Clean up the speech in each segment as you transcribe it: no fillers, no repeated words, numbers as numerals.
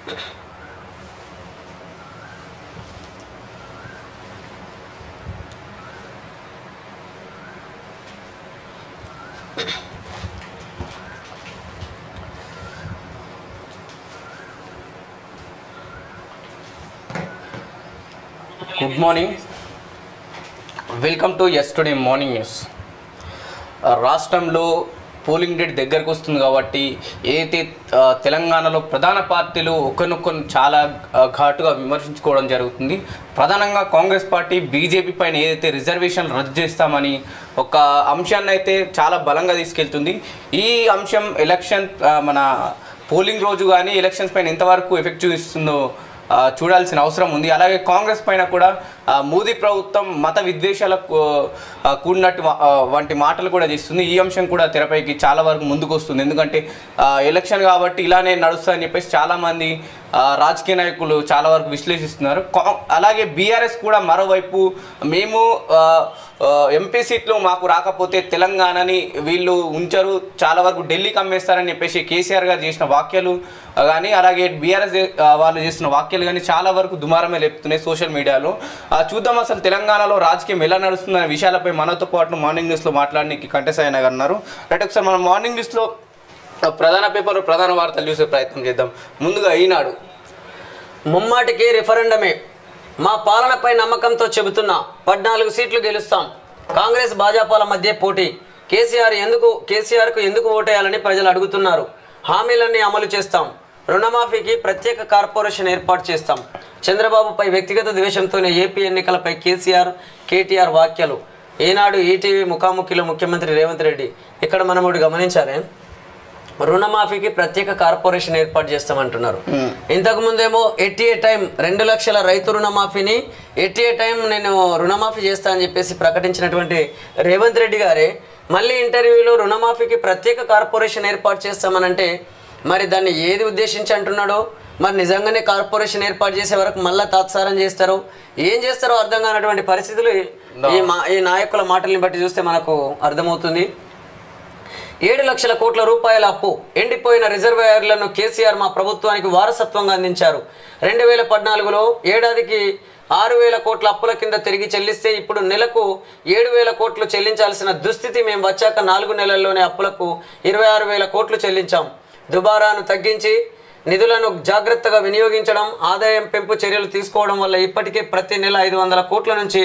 Good morning, welcome to yesterday morning news. రాష్ట్రంలో polling date దగ్గరకు వస్తుంది కాబట్టి ఏదైతే తెలంగాణలో ప్రధాన పార్టీలు ఒకరినొకరు చాలా ఘాటుగా విమర్శించుకోవడం జరుగుతుంది. ప్రధానంగా కాంగ్రెస్ పార్టీ బీజేపీ పైన ఏదైతే రిజర్వేషన్ రద్దు చేస్తామని ఒక అంశాన్ని అయితే చాలా బలంగా తీసుకెళ్తుంది. ఈ అంశం ఎలక్షన్ మన పోలింగ్ రోజు కానీ ఎలక్షన్స్ పైన ఎంతవరకు ఎఫెక్ట్ చూపిస్తుందో చూడాల్సిన అవసరం ఉంది. అలాగే కాంగ్రెస్ పైన కూడా మోదీ ప్రభుత్వం మత విద్వేషాలకు కూడినట్టు వంటి మాటలు కూడా చేస్తుంది. ఈ అంశం కూడా తెరపైకి చాలా వరకు ముందుకు వస్తుంది. ఎందుకంటే ఎలక్షన్ కాబట్టి ఇలానే నడుస్తుందని చెప్పేసి చాలామంది రాజకీయ నాయకులు చాలా వరకు విశ్లేషిస్తున్నారు. అలాగే బీఆర్ఎస్ కూడా మరోవైపు మేము ఎంపీ సీట్లు మాకు రాకపోతే తెలంగాణని వీళ్ళు ఉంచరు, చాలా వరకు ఢిల్లీకి అమ్మేస్తారని చెప్పేసి కేసీఆర్ గారు చేసిన వ్యాఖ్యలు కానీ అలాగే బీఆర్ఎస్ వాళ్ళు చేసిన వ్యాఖ్యలు కానీ చాలా వరకు దుమారమే లేపుతున్నాయి సోషల్ మీడియాలో. చూద్దాం అసలు తెలంగాణలో రాజకీయం ఎలా నడుస్తుందనే విషయాలపై మనతో పాటు మార్నింగ్ న్యూస్లో మాట్లాడడానికి కంటెసాయన గారు ఉన్నారు. రైట్, ఒకసారి మనం మార్నింగ్ న్యూస్లో ప్రధాన పేపర్లో ప్రధాన వార్తలు చూసే ప్రయత్నం చేద్దాం. ముందుగా ఈనాడు ముమ్మాటికి రిఫరెండమే, మా పాలనపై నమ్మకంతో చెబుతున్నా 14 సీట్లు గెలుస్తాం. కాంగ్రెస్ భాజపాల మధ్య పోటీ. కేసీఆర్కు ఎందుకు ఓటేయాలని ప్రజలు అడుగుతున్నారు. హామీలన్నీ అమలు చేస్తాం. రుణమాఫీకి ప్రత్యేక కార్పొరేషన్ ఏర్పాటు చేస్తాం. చంద్రబాబుపై వ్యక్తిగత ద్వేషంతోనే ఏపీ ఎన్నికలపై కేటీఆర్ వ్యాఖ్యలు. ఈనాడు ఈటీవీ ముఖాముఖిలో ముఖ్యమంత్రి రేవంత్ రెడ్డి. ఇక్కడ మనం ఒకటి గమనించారే, రుణమాఫీకి ప్రత్యేక కార్పొరేషన్ ఏర్పాటు చేస్తామంటున్నారు. ఇంతకు ముందేమో ఎట్ ఏ టైం 2 లక్షల రైతు రుణమాఫీని ఎట్ ఏ టైం నేను రుణమాఫీ చేస్తా అని చెప్పేసి ప్రకటించినటువంటి రేవంత్ రెడ్డి గారే మళ్ళీ ఇంటర్వ్యూలో రుణమాఫీకి ప్రత్యేక కార్పొరేషన్ ఏర్పాటు చేస్తామనంటే మరి దాన్ని ఏది ఉద్దేశించి అంటున్నాడో, మరి నిజంగానే కార్పొరేషన్ ఏర్పాటు చేసే వరకు మళ్ళీ తాత్సారం చేస్తారో ఏం చేస్తారో అర్థం కానటువంటి పరిస్థితులు ఈ నాయకుల మాటల్ని బట్టి చూస్తే మనకు అర్థమవుతుంది. 7 లక్షల కోట్ల రూపాయల అప్పు, ఎండిపోయిన రిజర్వాయర్లను కేసీఆర్ మా ప్రభుత్వానికి వారసత్వంగా అందించారు. 2014లో ఏడాదికి 6,000 కోట్ల అప్పుల కింద తిరిగి చెల్లిస్తే ఇప్పుడు నెలకు 7,000 కోట్లు చెల్లించాల్సిన దుస్థితి మేము వచ్చాక 4 నెలల్లోనే అప్పులకు 26,000 కోట్లు చెల్లించాం. దుబారాను తగ్గించి నిధులను జాగ్రత్తగా వినియోగించడం, ఆదాయం పెంపు చర్యలు తీసుకోవడం వల్ల ఇప్పటికే ప్రతి నెల 500 కోట్ల నుంచి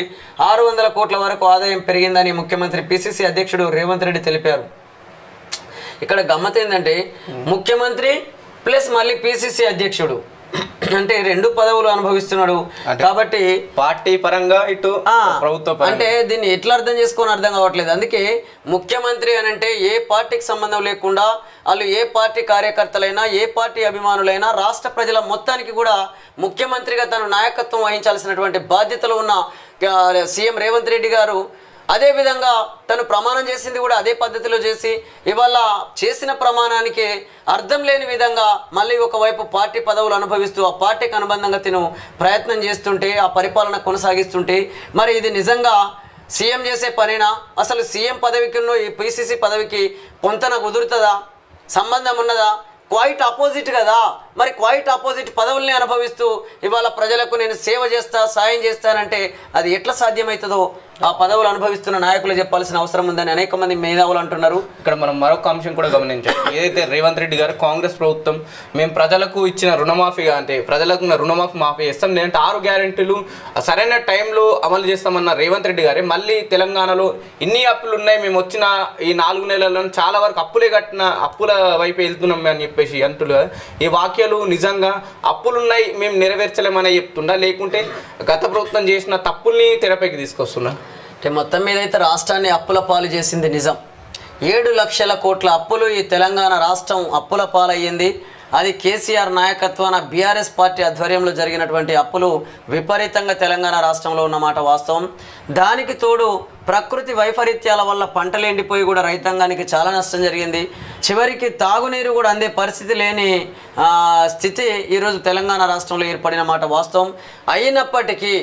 600 కోట్ల వరకు ఆదాయం పెరిగిందని ముఖ్యమంత్రి పిసిసి అధ్యక్షుడు రేవంత్ రెడ్డి తెలిపారు. ఇక్కడ గమ్మత్ ఏంటంటే ముఖ్యమంత్రి ప్లస్ మళ్ళీ పిసిసి అధ్యక్షుడు అంటే 2 పదవులు అనుభవిస్తున్నాడు. కాబట్టి పార్టీ పరంగా ఇటు ప్రభుత్వ అంటే దీన్ని ఎట్లా అర్థం చేసుకొని అర్థం కావట్లేదు. అందుకే ముఖ్యమంత్రి అని అంటే ఏ పార్టీకి సంబంధం లేకుండా వాళ్ళు ఏ పార్టీ కార్యకర్తలైనా ఏ పార్టీ అభిమానులైనా రాష్ట్ర ప్రజల మొత్తానికి కూడా ముఖ్యమంత్రిగా తను నాయకత్వం వహించాల్సినటువంటి బాధ్యతలు ఉన్న సీఎం రేవంత్ రెడ్డి గారు అదేవిధంగా తను ప్రమాణం చేసింది కూడా అదే పద్ధతిలో చేసి ఇవాళ చేసిన ప్రమాణానికి అర్థం లేని విధంగా మళ్ళీ ఒకవైపు పార్టీ పదవులు అనుభవిస్తూ ఆ పార్టీకి అనుబంధంగా తిను ప్రయత్నం చేస్తుంటే ఆ పరిపాలన కొనసాగిస్తుంటే మరి ఇది నిజంగా సీఎం చేసే పనేనా? అసలు సీఎం పదవికి ఈ పిసిసి పదవికి పొంతన కుదురుతుందా? సంబంధం ఉన్నదా? క్వైట్ ఆపోజిట్ కదా. మరి క్వైట్ ఆపోజిట్ పదవుల్ని అనుభవిస్తూ ఇవాళ ప్రజలకు నేను సేవ చేస్తా సాయం చేస్తానంటే అది ఎట్లా సాధ్యమవుతుందో ఆ పదవులు అనుభవిస్తున్న నాయకులు చెప్పాల్సిన అవసరం ఉందని అనేక మంది మేధావులు అంటున్నారు. ఇక్కడ మనం మరొక అంశం కూడా గమనించాం. ఏదైతే రేవంత్ రెడ్డి గారు కాంగ్రెస్ ప్రభుత్వం మేము ప్రజలకు ఇచ్చిన రుణమాఫీ అంటే ప్రజలకు రుణమాఫీ మాఫీ చేస్తాం, లేదంటే 6 గ్యారెంటీలు సరైన టైంలో అమలు చేస్తామన్న రేవంత్ రెడ్డి గారే మళ్ళీ తెలంగాణలో ఇన్ని అప్పులు ఉన్నాయి, మేము వచ్చిన ఈ 4 నెలల్లో చాలా వరకు అప్పులే కట్టిన అప్పుల వైపు వెళ్తున్నాం అని చెప్పేసి అంటున్నారు. ఈ వాక్యాలు నిజంగా అప్పులున్నాయి మేము నెరవేర్చలేమని చెప్తుండా, లేకుంటే గత ప్రభుత్వం చేసిన తప్పుల్ని తెరపైకి తీసుకొస్తున్నా? అంటే మొత్తం మీద అయితే రాష్ట్రాన్ని అప్పుల పాలు చేసింది నిజం. 7 లక్షల కోట్ల అప్పులు ఈ తెలంగాణ రాష్ట్రం అప్పుల పాలయ్యింది. అది కేసీఆర్ నాయకత్వాన బీఆర్ఎస్ పార్టీ ఆధ్వర్యంలో జరిగినటువంటి అప్పులు విపరీతంగా తెలంగాణ రాష్ట్రంలో ఉన్నమాట వాస్తవం. దానికి తోడు ప్రకృతి వైపరీత్యాల వల్ల పంటలు ఎండిపోయి కూడా రైతాంగానికి చాలా నష్టం జరిగింది. చివరికి తాగునీరు కూడా అందే పరిస్థితి లేని స్థితి ఈరోజు తెలంగాణ రాష్ట్రంలో ఏర్పడిన మాట వాస్తవం. అయినప్పటికీ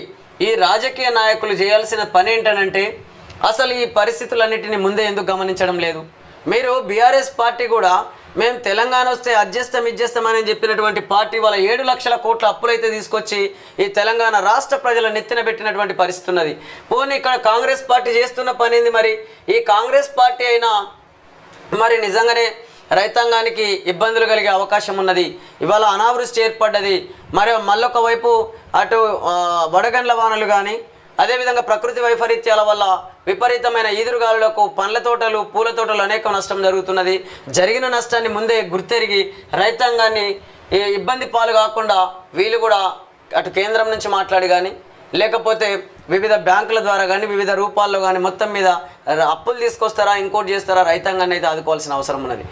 ఈ రాజకీయ నాయకులు చేయాల్సిన పని ఏంటనంటే అసలు ఈ పరిస్థితులన్నిటిని ముందే ఎందుకు గమనించడం లేదు? మీరు బీఆర్ఎస్ పార్టీ కూడా మేము తెలంగాణ వస్తే ఇచ్చేస్తామని చెప్పినటువంటి పార్టీ వాళ్ళ 7 లక్షల కోట్ల అప్పులైతే తీసుకొచ్చి ఈ తెలంగాణ రాష్ట్ర ప్రజల నెత్తిన పెట్టినటువంటి పరిస్థితి ఉన్నది. పోనీ ఇక్కడ కాంగ్రెస్ పార్టీ చేస్తున్న పని ఏంది? మరి ఈ కాంగ్రెస్ పార్టీ అయినా మరి నిజంగానే రైతాంగానికి ఇబ్బందులు కలిగే అవకాశం ఉన్నది. ఇవాళ అనావృష్టి ఏర్పడ్డది. మరి మళ్ళొక వైపు అటు వడగండ్ల వానలు కానీ అదేవిధంగా ప్రకృతి వైపరీత్యాల వల్ల విపరీతమైన ఈదురుగాలులకు పండ్ల తోటలు పూల తోటలు అనేక నష్టం జరుగుతున్నది. జరిగిన నష్టాన్ని ముందే గుర్తెరిగి రైతాంగాన్ని ఇబ్బంది పాలు కాకుండా వీళ్ళు కూడా అటు కేంద్రం నుంచి మాట్లాడి కానీ లేకపోతే వివిధ బ్యాంకుల ద్వారా కానీ వివిధ రూపాల్లో కానీ మొత్తం మీద అప్పులు తీసుకొస్తారా, ఇంకోటి చేస్తారా, రైతాంగాన్ని అయితే ఆదుకోవాల్సిన అవసరం ఉన్నది.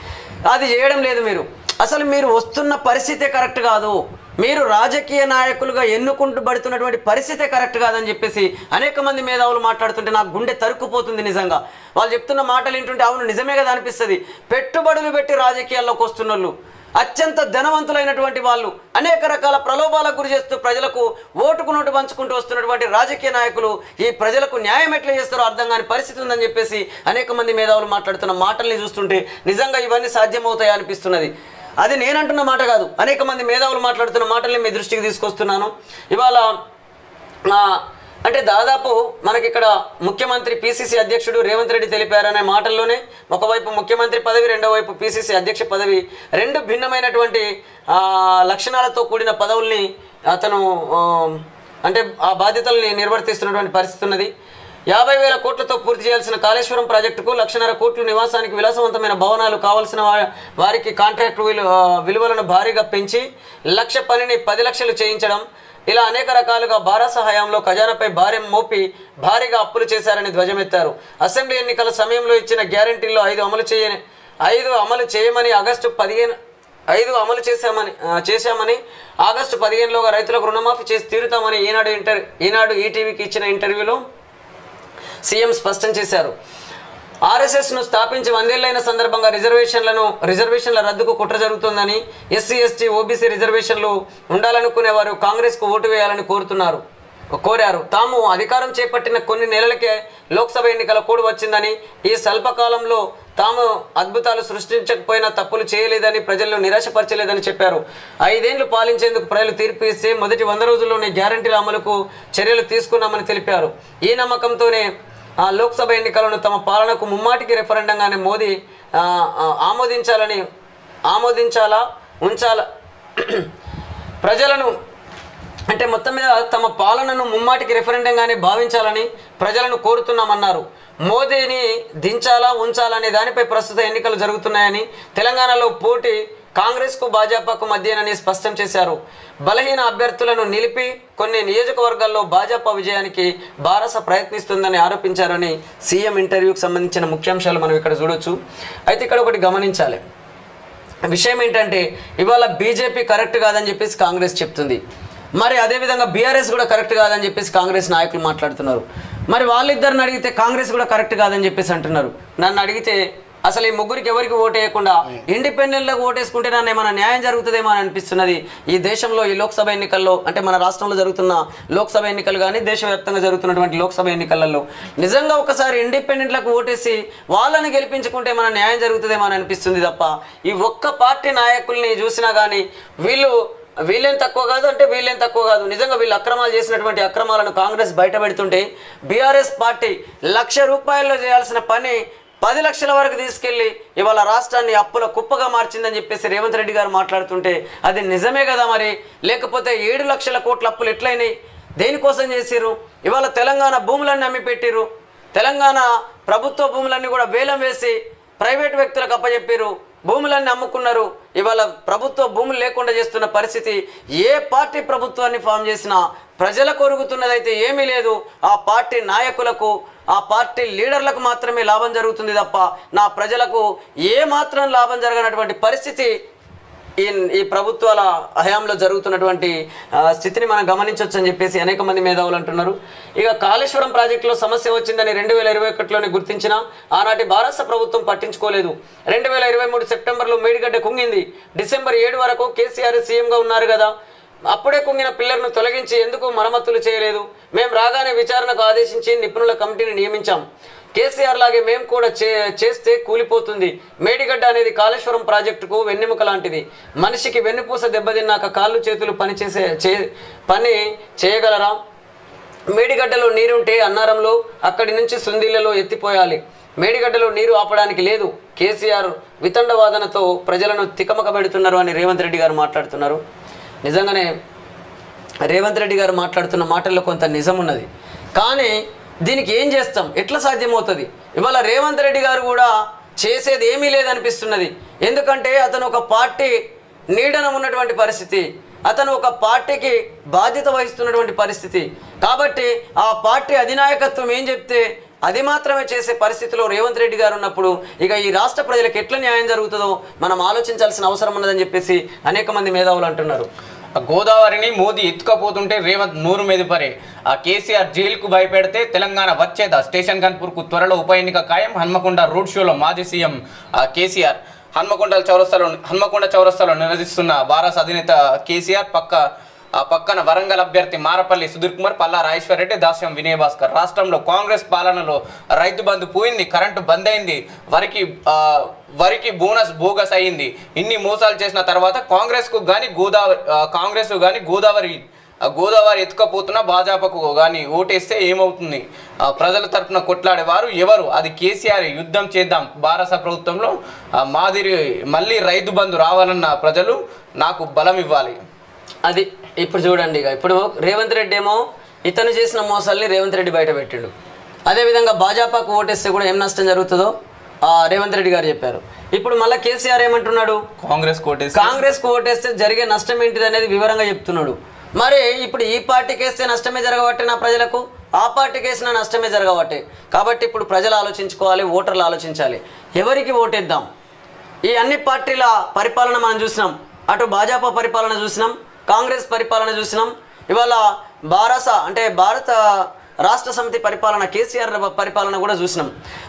అది చేయడం లేదు. అసలు మీరు వస్తున్న పరిస్థితే కరెక్ట్ కాదు. మీరు రాజకీయ నాయకులుగా ఎన్నుకుంటూ పడుతున్నటువంటి పరిస్థితే కరెక్ట్ కాదని చెప్పేసి అనేక మంది మేధావులు మాట్లాడుతుంటే నాకు గుండె తరుక్కుపోతుంది. నిజంగా వాళ్ళు చెప్తున్న మాటలు వింటుంటే అవును నిజమే కదా అనిపిస్తుంది. పెట్టుబడులు పెట్టి రాజకీయాల్లోకి వస్తున్న వాళ్ళు, అత్యంత ధనవంతులైనటువంటి వాళ్ళు, అనేక రకాల ప్రలోభాలకు గురి చేస్తూ ప్రజలకు ఓటుకు నోటు పంచుకుంటూ వస్తున్నటువంటి రాజకీయ నాయకులు ఈ ప్రజలకు న్యాయం ఎట్లా చేస్తారో అర్థం కాని పరిస్థితి ఉందని చెప్పేసి అనేక మంది మేధావులు మాట్లాడుతున్న మాటల్ని చూస్తుంటే నిజంగా ఇవన్నీ సాధ్యమవుతాయా అనిపిస్తున్నది. అది నేనంటున్న మాట కాదు, అనేక మంది మేధావులు మాట్లాడుతున్న మాటల్ని మీ దృష్టికి తీసుకొస్తున్నాను. ఇవాళ అంటే దాదాపు మనకి ఇక్కడ ముఖ్యమంత్రి పిసిసి అధ్యక్షుడు రేవంత్ రెడ్డి తెలిపారనే మాటల్లోనే ఒకవైపు ముఖ్యమంత్రి పదవి, రెండో వైపు పిసిసి అధ్యక్ష పదవి, రెండు భిన్నమైనటువంటి లక్షణాలతో కూడిన పదవుల్ని అతను అంటే ఆ బాధ్యతల్ని నిర్వర్తిస్తున్నటువంటి పరిస్థితి ఉన్నది. 50,000 కోట్లతో పూర్తి చేయాల్సిన కాళేశ్వరం ప్రాజెక్టుకు 1,50,000 కోట్లు నివాసానికి విలాసవంతమైన భవనాలు కావాల్సిన వారికి కాంట్రాక్ట్ విలువలను భారీగా పెంచి 1,00,000 పనిని 10 లక్షలు చేయించడం, ఇలా అనేక రకాలుగా బారాస హయాంలో ఖజానాపై భారం మోపి భారీగా అప్పులు చేశారని ధ్వజమెత్తారు. అసెంబ్లీ ఎన్నికల సమయంలో ఇచ్చిన గ్యారంటీల్లో 5 అమలు చేయమని ఆగస్టు 15లోగా రైతులకు రుణమాఫీ చేసి తీరుతామని ఈనాడు ఈటీవీకి ఇచ్చిన ఇంటర్వ్యూలో సీఎం స్పష్టం చేశారు. ఆర్ఎస్ఎస్ను స్థాపించి 100 ఏళ్లైన సందర్భంగా రిజర్వేషన్ల రద్దుకు కుట్ర జరుగుతుందని, ఎస్సీ ఎస్టీ ఓబీసీ రిజర్వేషన్లు ఉండాలనుకునే వారు కాంగ్రెస్కు ఓటు వేయాలని కోరారు. తాము అధికారం చేపట్టిన కొన్ని నెలలకే లోక్సభ ఎన్నికల కోడ్ వచ్చిందని, ఈ స్వల్పకాలంలో తాము అద్భుతాలు సృష్టించకపోయినా తప్పులు చేయలేదని, ప్రజలను నిరాశపరచలేదని చెప్పారు. 5 ఏళ్లు పాలించేందుకు ప్రజలు తీర్పు ఇస్తే మొదటి 100 రోజుల్లోనే గ్యారంటీల అమలుకు చర్యలు తీసుకున్నామని తెలిపారు. ఈ నమ్మకంతోనే లోక్సభ ఎన్నికలను తమ పాలనకు ముమ్మాటికి రెఫరెండంగానే మోదీ ఆమోదించాలా ప్రజలను అంటే మొత్తం మీద తమ పాలనను ముమ్మాటికి రెఫరెండంగానే భావించాలని ప్రజలను కోరుతున్నామన్నారు. మోదీని దించాలా ఉంచాలనే దానిపై ప్రస్తుత ఎన్నికలు జరుగుతున్నాయని, తెలంగాణలో పోటీ కాంగ్రెస్కు భాజపాకు మధ్యనని స్పష్టం చేశారు. బలహీన అభ్యర్థులను నిలిపి కొన్ని నియోజకవర్గాల్లో భాజపా విజయానికి బారస ప్రయత్నిస్తుందని ఆరోపించారని సీఎం ఇంటర్వ్యూకి సంబంధించిన ముఖ్యాంశాలు మనం ఇక్కడ చూడొచ్చు. అయితే ఇక్కడ ఒకటి గమనించాలి. విషయం ఏంటంటే ఇవాళ బీజేపీ కరెక్ట్ కాదని చెప్పేసి కాంగ్రెస్ చెప్తుంది, మరి అదేవిధంగా బీఆర్ఎస్ కూడా కరెక్ట్ కాదని చెప్పేసి కాంగ్రెస్ నాయకులు మాట్లాడుతున్నారు. మరి వాళ్ళిద్దరిని అడిగితే కాంగ్రెస్ కూడా కరెక్ట్ కాదని చెప్పేసి అంటున్నారు. నన్ను అడిగితే అసలు ఈ ముగ్గురికి ఎవరికి ఓటు వేయకుండా ఇండిపెండెంట్లకు ఓటేసుకుంటే నన్ను ఏమైనా న్యాయం జరుగుతుందేమో అని అనిపిస్తున్నది. ఈ దేశంలో ఈ లోక్సభ ఎన్నికల్లో అంటే మన రాష్ట్రంలో జరుగుతున్న లోక్సభ ఎన్నికలు కానీ దేశవ్యాప్తంగా జరుగుతున్నటువంటి లోక్సభ ఎన్నికలలో నిజంగా ఒకసారి ఇండిపెండెంట్లకు ఓటేసి వాళ్ళని గెలిపించుకుంటే మన న్యాయం జరుగుతుందేమో అని అనిపిస్తుంది తప్ప ఈ ఒక్క పార్టీ నాయకుల్ని చూసినా కానీ వీళ్ళేం తక్కువ కాదు అంటే వీళ్ళేం తక్కువ కాదు. నిజంగా వీళ్ళు అక్రమాలు చేసినటువంటి అక్రమాలను కాంగ్రెస్ బయటపెడుతుంటే బీఆర్ఎస్ పార్టీ ₹1,00,000 చేయాల్సిన పని 10 లక్షల వరకు తీసుకెళ్ళి ఇవాళ రాష్ట్రాన్ని అప్పుల కుప్పగా మార్చిందని చెప్పేసి రేవంత్ రెడ్డి గారు మాట్లాడుతుంటే అది నిజమే కదా. మరి లేకపోతే 7 లక్షల కోట్ల అప్పులు ఎట్లయినాయి, దేనికోసం చేసిర్రు? ఇవాళ తెలంగాణ భూములన్నీ అమ్మి పెట్టిర్రు. తెలంగాణ ప్రభుత్వ భూములన్నీ కూడా వేలం వేసి ప్రైవేట్ వ్యక్తులకు అప్పచెప్పారు, భూములన్నీ అమ్ముకున్నారు. ఇవాళ ప్రభుత్వ భూములు లేకుండా చేస్తున్న పరిస్థితి. ఏ పార్టీ ప్రభుత్వాన్ని ఫామ్ చేసినా ప్రజల కొరుగుతున్నదైతే ఏమీ లేదు. ఆ పార్టీ నాయకులకు ఆ పార్టీ లీడర్లకు మాత్రమే లాభం జరుగుతుంది తప్ప నా ప్రజలకు ఏ మాత్రం లాభం జరగనటువంటి పరిస్థితి ఈ ప్రభుత్వాల హయాంలో జరుగుతున్నటువంటి స్థితిని మనం గమనించవచ్చు అని చెప్పేసి అనేక మంది మేధావులు అంటున్నారు. ఇక కాళేశ్వరం ప్రాజెక్టులో సమస్య వచ్చిందని 2021లోనే గుర్తించిన ఆనాటి భారత ప్రభుత్వం పట్టించుకోలేదు. 2023 సెప్టెంబర్లో మేడిగడ్డ కుంగింది. డిసెంబర్ 7 వరకు కేసీఆర్ సీఎంగా ఉన్నారు కదా, అప్పుడే కుంగిన పిల్లర్ను తొలగించి ఎందుకు మరమ్మతులు చేయలేదు? మేము రాగానే విచారణకు ఆదేశించి నిపుణుల కమిటీని నియమించాం. కేసీఆర్ లాగే మేము కూడా చేస్తే కూలిపోతుంది. మేడిగడ్డ అనేది కాళేశ్వరం ప్రాజెక్టుకు వెన్నెముక లాంటిది. మనిషికి వెన్నుపూస దెబ్బతిన్నాక కాళ్ళు చేతులు పని చేయగలరా? మేడిగడ్డలో నీరుంటే అన్నారంలో, అక్కడి నుంచి సుందీలలో ఎత్తిపోయాలి. మేడిగడ్డలో నీరు ఆపడానికి లేదు. కేసీఆర్ వితండవాదనతో ప్రజలను తికమక పెడుతున్నారు అని రేవంత్ రెడ్డి గారు మాట్లాడుతున్నారు. నిజంగానే రేవంత్ రెడ్డి గారు మాట్లాడుతున్న మాటల్లో కొంత నిజం ఉన్నది. కానీ దీనికి ఏం చేస్తాం? ఎట్లా సాధ్యమవుతుంది? ఇవాళ రేవంత్ రెడ్డి గారు కూడా చేసేది ఏమీ లేదనిపిస్తున్నది. ఎందుకంటే అతను ఒక పార్టీ నీడన ఉన్నటువంటి పరిస్థితి, అతను ఒక పార్టీకి బాధ్యత వహిస్తున్నటువంటి పరిస్థితి. కాబట్టి ఆ పార్టీ అధినాయకత్వం ఏం చెప్తే అది మాత్రమే చేసే పరిస్థితిలో రేవంత్ రెడ్డి గారు ఉన్నప్పుడు ఇక ఈ రాష్ట్ర ప్రజలకు ఎట్లా న్యాయం జరుగుతుందో మనం ఆలోచించాల్సిన అవసరం ఉన్నదని చెప్పేసి అనేక మంది మేధావులు అంటున్నారు. గోదావరిని మోదీ ఎత్తుకపోతుంటే రేవంత్ నూరు మెదుపరే. ఆ కేసీఆర్ జైలుకు భయపెడితే తెలంగాణ వచ్చేదా? స్టేషన్ గన్పూర్కు త్వరలో ఉప ఎన్నిక ఖాయం. హన్మకొండ రోడ్ షోలో మాజీ సీఎం కేసీఆర్. హన్మకొండ చౌరస్తాలో నిలదీస్తున్న భారత అధినేత కేసీఆర్. పక్కన వరంగల్ అభ్యర్థి మారపల్లి సుధీర్ కుమార్, పల్లా రాజేశ్వర్ రెడ్డి, దాస్యం వినయ్ భాస్కర్. రాష్ట్రంలో కాంగ్రెస్ పాలనలో రైతు బంధు పోయింది, కరెంటు బంద్ అయింది, వరికి బోనస్ బోగస్ అయింది. ఇన్ని మోసాలు చేసిన తర్వాత కాంగ్రెస్ కానీ గోదావరి ఎత్తుకపోతున్న భాజపాకు కానీ ఓటేస్తే ఏమవుతుంది? ప్రజల తరఫున కొట్లాడేవారు ఎవరు? అది కేసీఆర్. యుద్ధం చేద్దాం భారత ప్రభుత్వంలో మళ్ళీ రైతు బంధు రావాలన్న ప్రజలు నాకు బలం ఇవ్వాలి. అది ఇప్పుడు చూడండి. ఇప్పుడు రేవంత్ రెడ్డి ఏమో ఇతను చేసిన మోసాలని రేవంత్ రెడ్డి బయట పెట్టాడు. అదేవిధంగా భాజపాకు ఓటేస్తే కూడా ఏం నష్టం జరుగుతుందో రేవంత్ రెడ్డి గారు చెప్పారు. ఇప్పుడు మళ్ళీ కేసీఆర్ ఏమంటున్నాడు? కాంగ్రెస్కు ఓటేస్తే జరిగే నష్టం ఏంటిది అనేది వివరంగా చెప్తున్నాడు. మరి ఇప్పుడు ఈ పార్టీకి వేస్తే నష్టమే జరగబట్టే నా ప్రజలకు, ఆ పార్టీకి వేసిన నష్టమే జరగబట్టే. కాబట్టి ఇప్పుడు ప్రజలు ఆలోచించుకోవాలి, ఓటర్లు ఆలోచించాలి, ఎవరికి ఓటేద్దాం. ఈ అన్ని పార్టీల పరిపాలన మనం చూసినాం. అటు భాజపా పరిపాలన చూసినాం, కాంగ్రెస్ పరిపాలన చూసినాం, ఇవాళ భారత రాష్ట్ర సమితి పరిపాలన కేసీఆర్ పరిపాలన కూడా చూసినాం.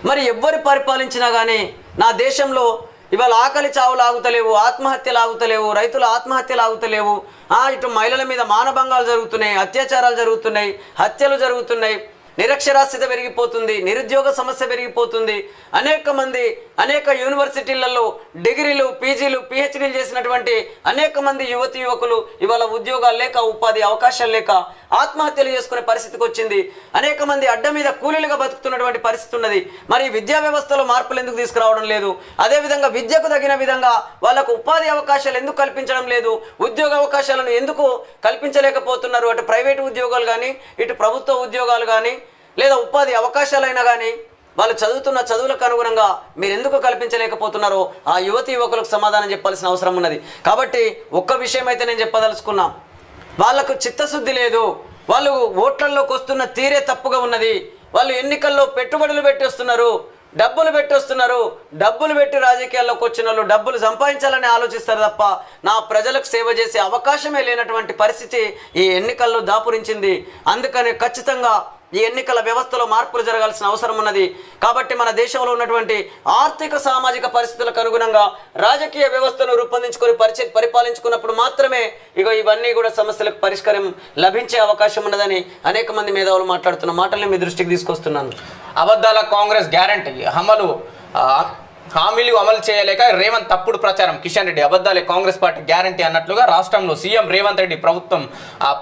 మరి ఎవ్వరు పరిపాలించినా కానీ నా దేశంలో ఇవాళ ఆకలి చావులు ఆగుతలేవు, ఆత్మహత్యలు ఆగుతలేవు, రైతుల ఆత్మహత్యలు ఆగుతలేవు. ఇటు మహిళల మీద మానభంగాలు జరుగుతున్నాయి, అత్యాచారాలు జరుగుతున్నాయి, హత్యలు జరుగుతున్నాయి, నిరక్షరాస్యత పెరిగిపోతుంది, నిరుద్యోగ సమస్య పెరిగిపోతుంది. అనేక యూనివర్సిటీలలో డిగ్రీలు, పీజీలు, పిహెచ్డీలు చేసినటువంటి అనేక మంది యువకులు ఇవాళ ఉద్యోగాలు లేక, ఉపాధి అవకాశాలు లేక ఆత్మహత్యలు చేసుకునే పరిస్థితికి వచ్చింది. అనేక మంది అడ్డ మీద కూలీలుగా బతుకుతున్నటువంటి పరిస్థితి ఉన్నది. మరి విద్యా వ్యవస్థలో మార్పులు ఎందుకు తీసుకురావడం లేదు? అదేవిధంగా విద్యకు తగిన విధంగా వాళ్ళకు ఉపాధి అవకాశాలు ఎందుకు కల్పించడం లేదు? ఉద్యోగ అవకాశాలను ఎందుకు కల్పించలేకపోతున్నారు? అటు ప్రైవేటు ఉద్యోగాలు కానీ, ఇటు ప్రభుత్వ ఉద్యోగాలు కానీ, లేదా ఉపాధి అవకాశాలైనా కానీ వాళ్ళు చదువుతున్న చదువులకు అనుగుణంగా మీరు ఎందుకు కల్పించలేకపోతున్నారో ఆ యువకులకు సమాధానం చెప్పాల్సిన అవసరం ఉన్నది. కాబట్టి ఒక్క విషయం అయితే నేను చెప్పదలుచుకున్నా, వాళ్ళకు చిత్తశుద్ధి లేదు. వాళ్ళు ఓట్లలోకి వస్తున్న తీరే తప్పుగా ఉన్నది. వాళ్ళు ఎన్నికల్లో పెట్టుబడులు పెట్టేస్తున్నారు, డబ్బులు పెట్టి రాజకీయాల్లోకి వచ్చిన వాళ్ళు డబ్బులు సంపాదించాలని ఆలోచిస్తారు తప్ప నా ప్రజలకు సేవ చేసే అవకాశమే లేనటువంటి పరిస్థితి ఈ ఎన్నికల్లో దాపురించింది. అందుకని ఖచ్చితంగా ఈ ఎన్నికల వ్యవస్థలో మార్పులు జరగాల్సిన అవసరం ఉన్నది. కాబట్టి మన దేశంలో ఉన్నటువంటి ఆర్థిక సామాజిక పరిస్థితులకు అనుగుణంగా రాజకీయ వ్యవస్థను రూపొందించుకొని పరిపాలించుకున్నప్పుడు మాత్రమే ఇవన్నీ కూడా సమస్యలకు పరిష్కారం లభించే అవకాశం ఉన్నదని అనేక మంది మేధావులు మాట్లాడుతున్న మాటల్ని మీ దృష్టికి తీసుకొస్తున్నాను. అబద్ధాల కాంగ్రెస్ గ్యారంటీ హామీలు అమలు చేయలేక రేవంత్ తప్పుడు ప్రచారం. కిషన్ రెడ్డి అబద్ధాలే కాంగ్రెస్ పార్టీ గ్యారంటీ అన్నట్లుగా రాష్ట్రంలో సీఎం రేవంత్ రెడ్డి ప్రభుత్వం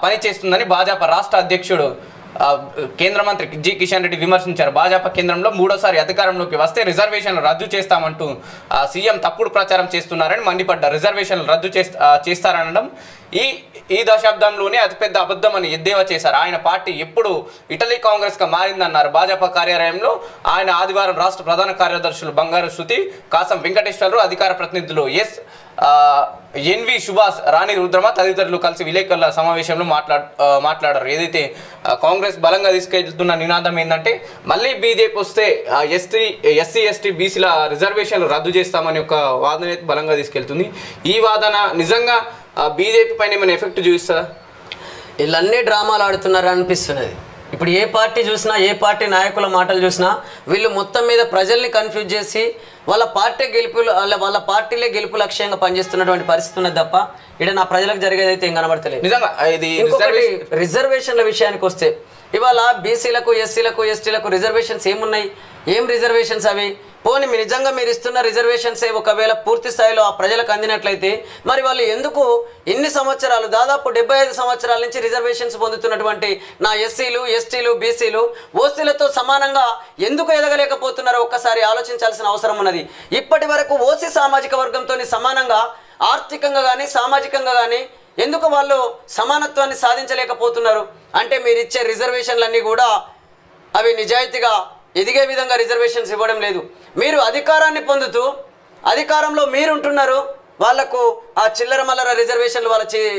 పనిచేస్తుందని భాజపా రాష్ట్ర అధ్యక్షుడు కేంద్ర మంత్రి జి కిషన్ రెడ్డి విమర్శించారు. భాజపా కేంద్రంలో మూడోసారి అధికారంలోకి వస్తే రిజర్వేషన్లు రద్దు చేస్తామంటూ సీఎం తప్పుడు ప్రచారం చేస్తున్నారని మండిపడ్డారు. రిజర్వేషన్లు రద్దు చేస్తారనడం ఈ దశాబ్దంలోనే అతిపెద్ద అబద్ధం అని ఎద్దేవా చేశారు. ఆయన పార్టీ ఎప్పుడు ఇటలీ కాంగ్రెస్గా మారిందన్నారు. భాజపా కార్యాలయంలో ఆయన ఆదివారం రాష్ట్ర ప్రధాన కార్యదర్శులు బంగారు శృతి, కాసం వెంకటేశ్వరరావు, అధికార ప్రతినిధులు ఎన్వి సుభాష్, రాణి రుద్రమ తదితరులు కలిసి విలేకరుల సమావేశంలో మాట్లాడారు. ఏదైతే కాంగ్రెస్ బలంగా తీసుకెళ్తున్న నినాదం ఏంటంటే మళ్ళీ బీజేపీ వస్తే ఎస్సీ ఎస్టీ బీసీల రిజర్వేషన్లు రద్దు చేస్తామని ఒక వాదన బలంగా తీసుకెళ్తుంది. ఈ వాదన నిజంగా బీజేపీ పైన ఏమైనా ఎఫెక్ట్ చూపిస్తుందా? వీళ్ళన్నీ డ్రామాలు ఆడుతున్నారు అనిపిస్తున్నది. ఇప్పుడు ఏ పార్టీ చూసినా, ఏ పార్టీ నాయకుల మాటలు చూసినా వీళ్ళు మొత్తం మీద ప్రజల్ని కన్ఫ్యూజ్ చేసి వాళ్ళ పార్టీలే గెలుపు లక్ష్యంగా పనిచేస్తున్నటువంటి పరిస్థితి ఉన్నది తప్ప ఇక్కడ నా ప్రజలకు జరిగేదైతే ఏం కనబడతలేదు. నిజంగా రిజర్వేషన్ల విషయానికి వస్తే ఇవాళ బీసీలకు, ఎస్సీలకు, ఎస్టీలకు రిజర్వేషన్స్ ఏమున్నాయి? ఏం రిజర్వేషన్స్ అవి? పోనీ నిజంగా మీరు ఇస్తున్న రిజర్వేషన్సే ఒకవేళ పూర్తి స్థాయిలో ఆ ప్రజలకు అందినట్లయితే మరి వాళ్ళు ఎందుకు ఇన్ని సంవత్సరాలు, దాదాపు 75 సంవత్సరాల నుంచి రిజర్వేషన్స్ పొందుతున్నటువంటి నా ఎస్సీలు, ఎస్టీలు, బీసీలు, ఓసీలతో సమానంగా ఎందుకు ఎదగలేకపోతున్నారో ఒక్కసారి ఆలోచించాల్సిన అవసరం ఉన్నది. ఇప్పటి వరకు ఓసీ సామాజిక వర్గంతో సమానంగా ఆర్థికంగా కానీ సామాజికంగా కానీ ఎందుకు వాళ్ళు సమానత్వాన్ని సాధించలేకపోతున్నారు? అంటే మీరు ఇచ్చే రిజర్వేషన్లన్నీ కూడా అవి నిజాయితీగా ఎదిగే విధంగా రిజర్వేషన్స్ ఇవ్వడం లేదు. మీరు అధికారాన్ని పొందుతూ అధికారంలో మీరుంటున్నారు, వాళ్లకు ఆ చిల్లర మల్లర రిజర్వేషన్లు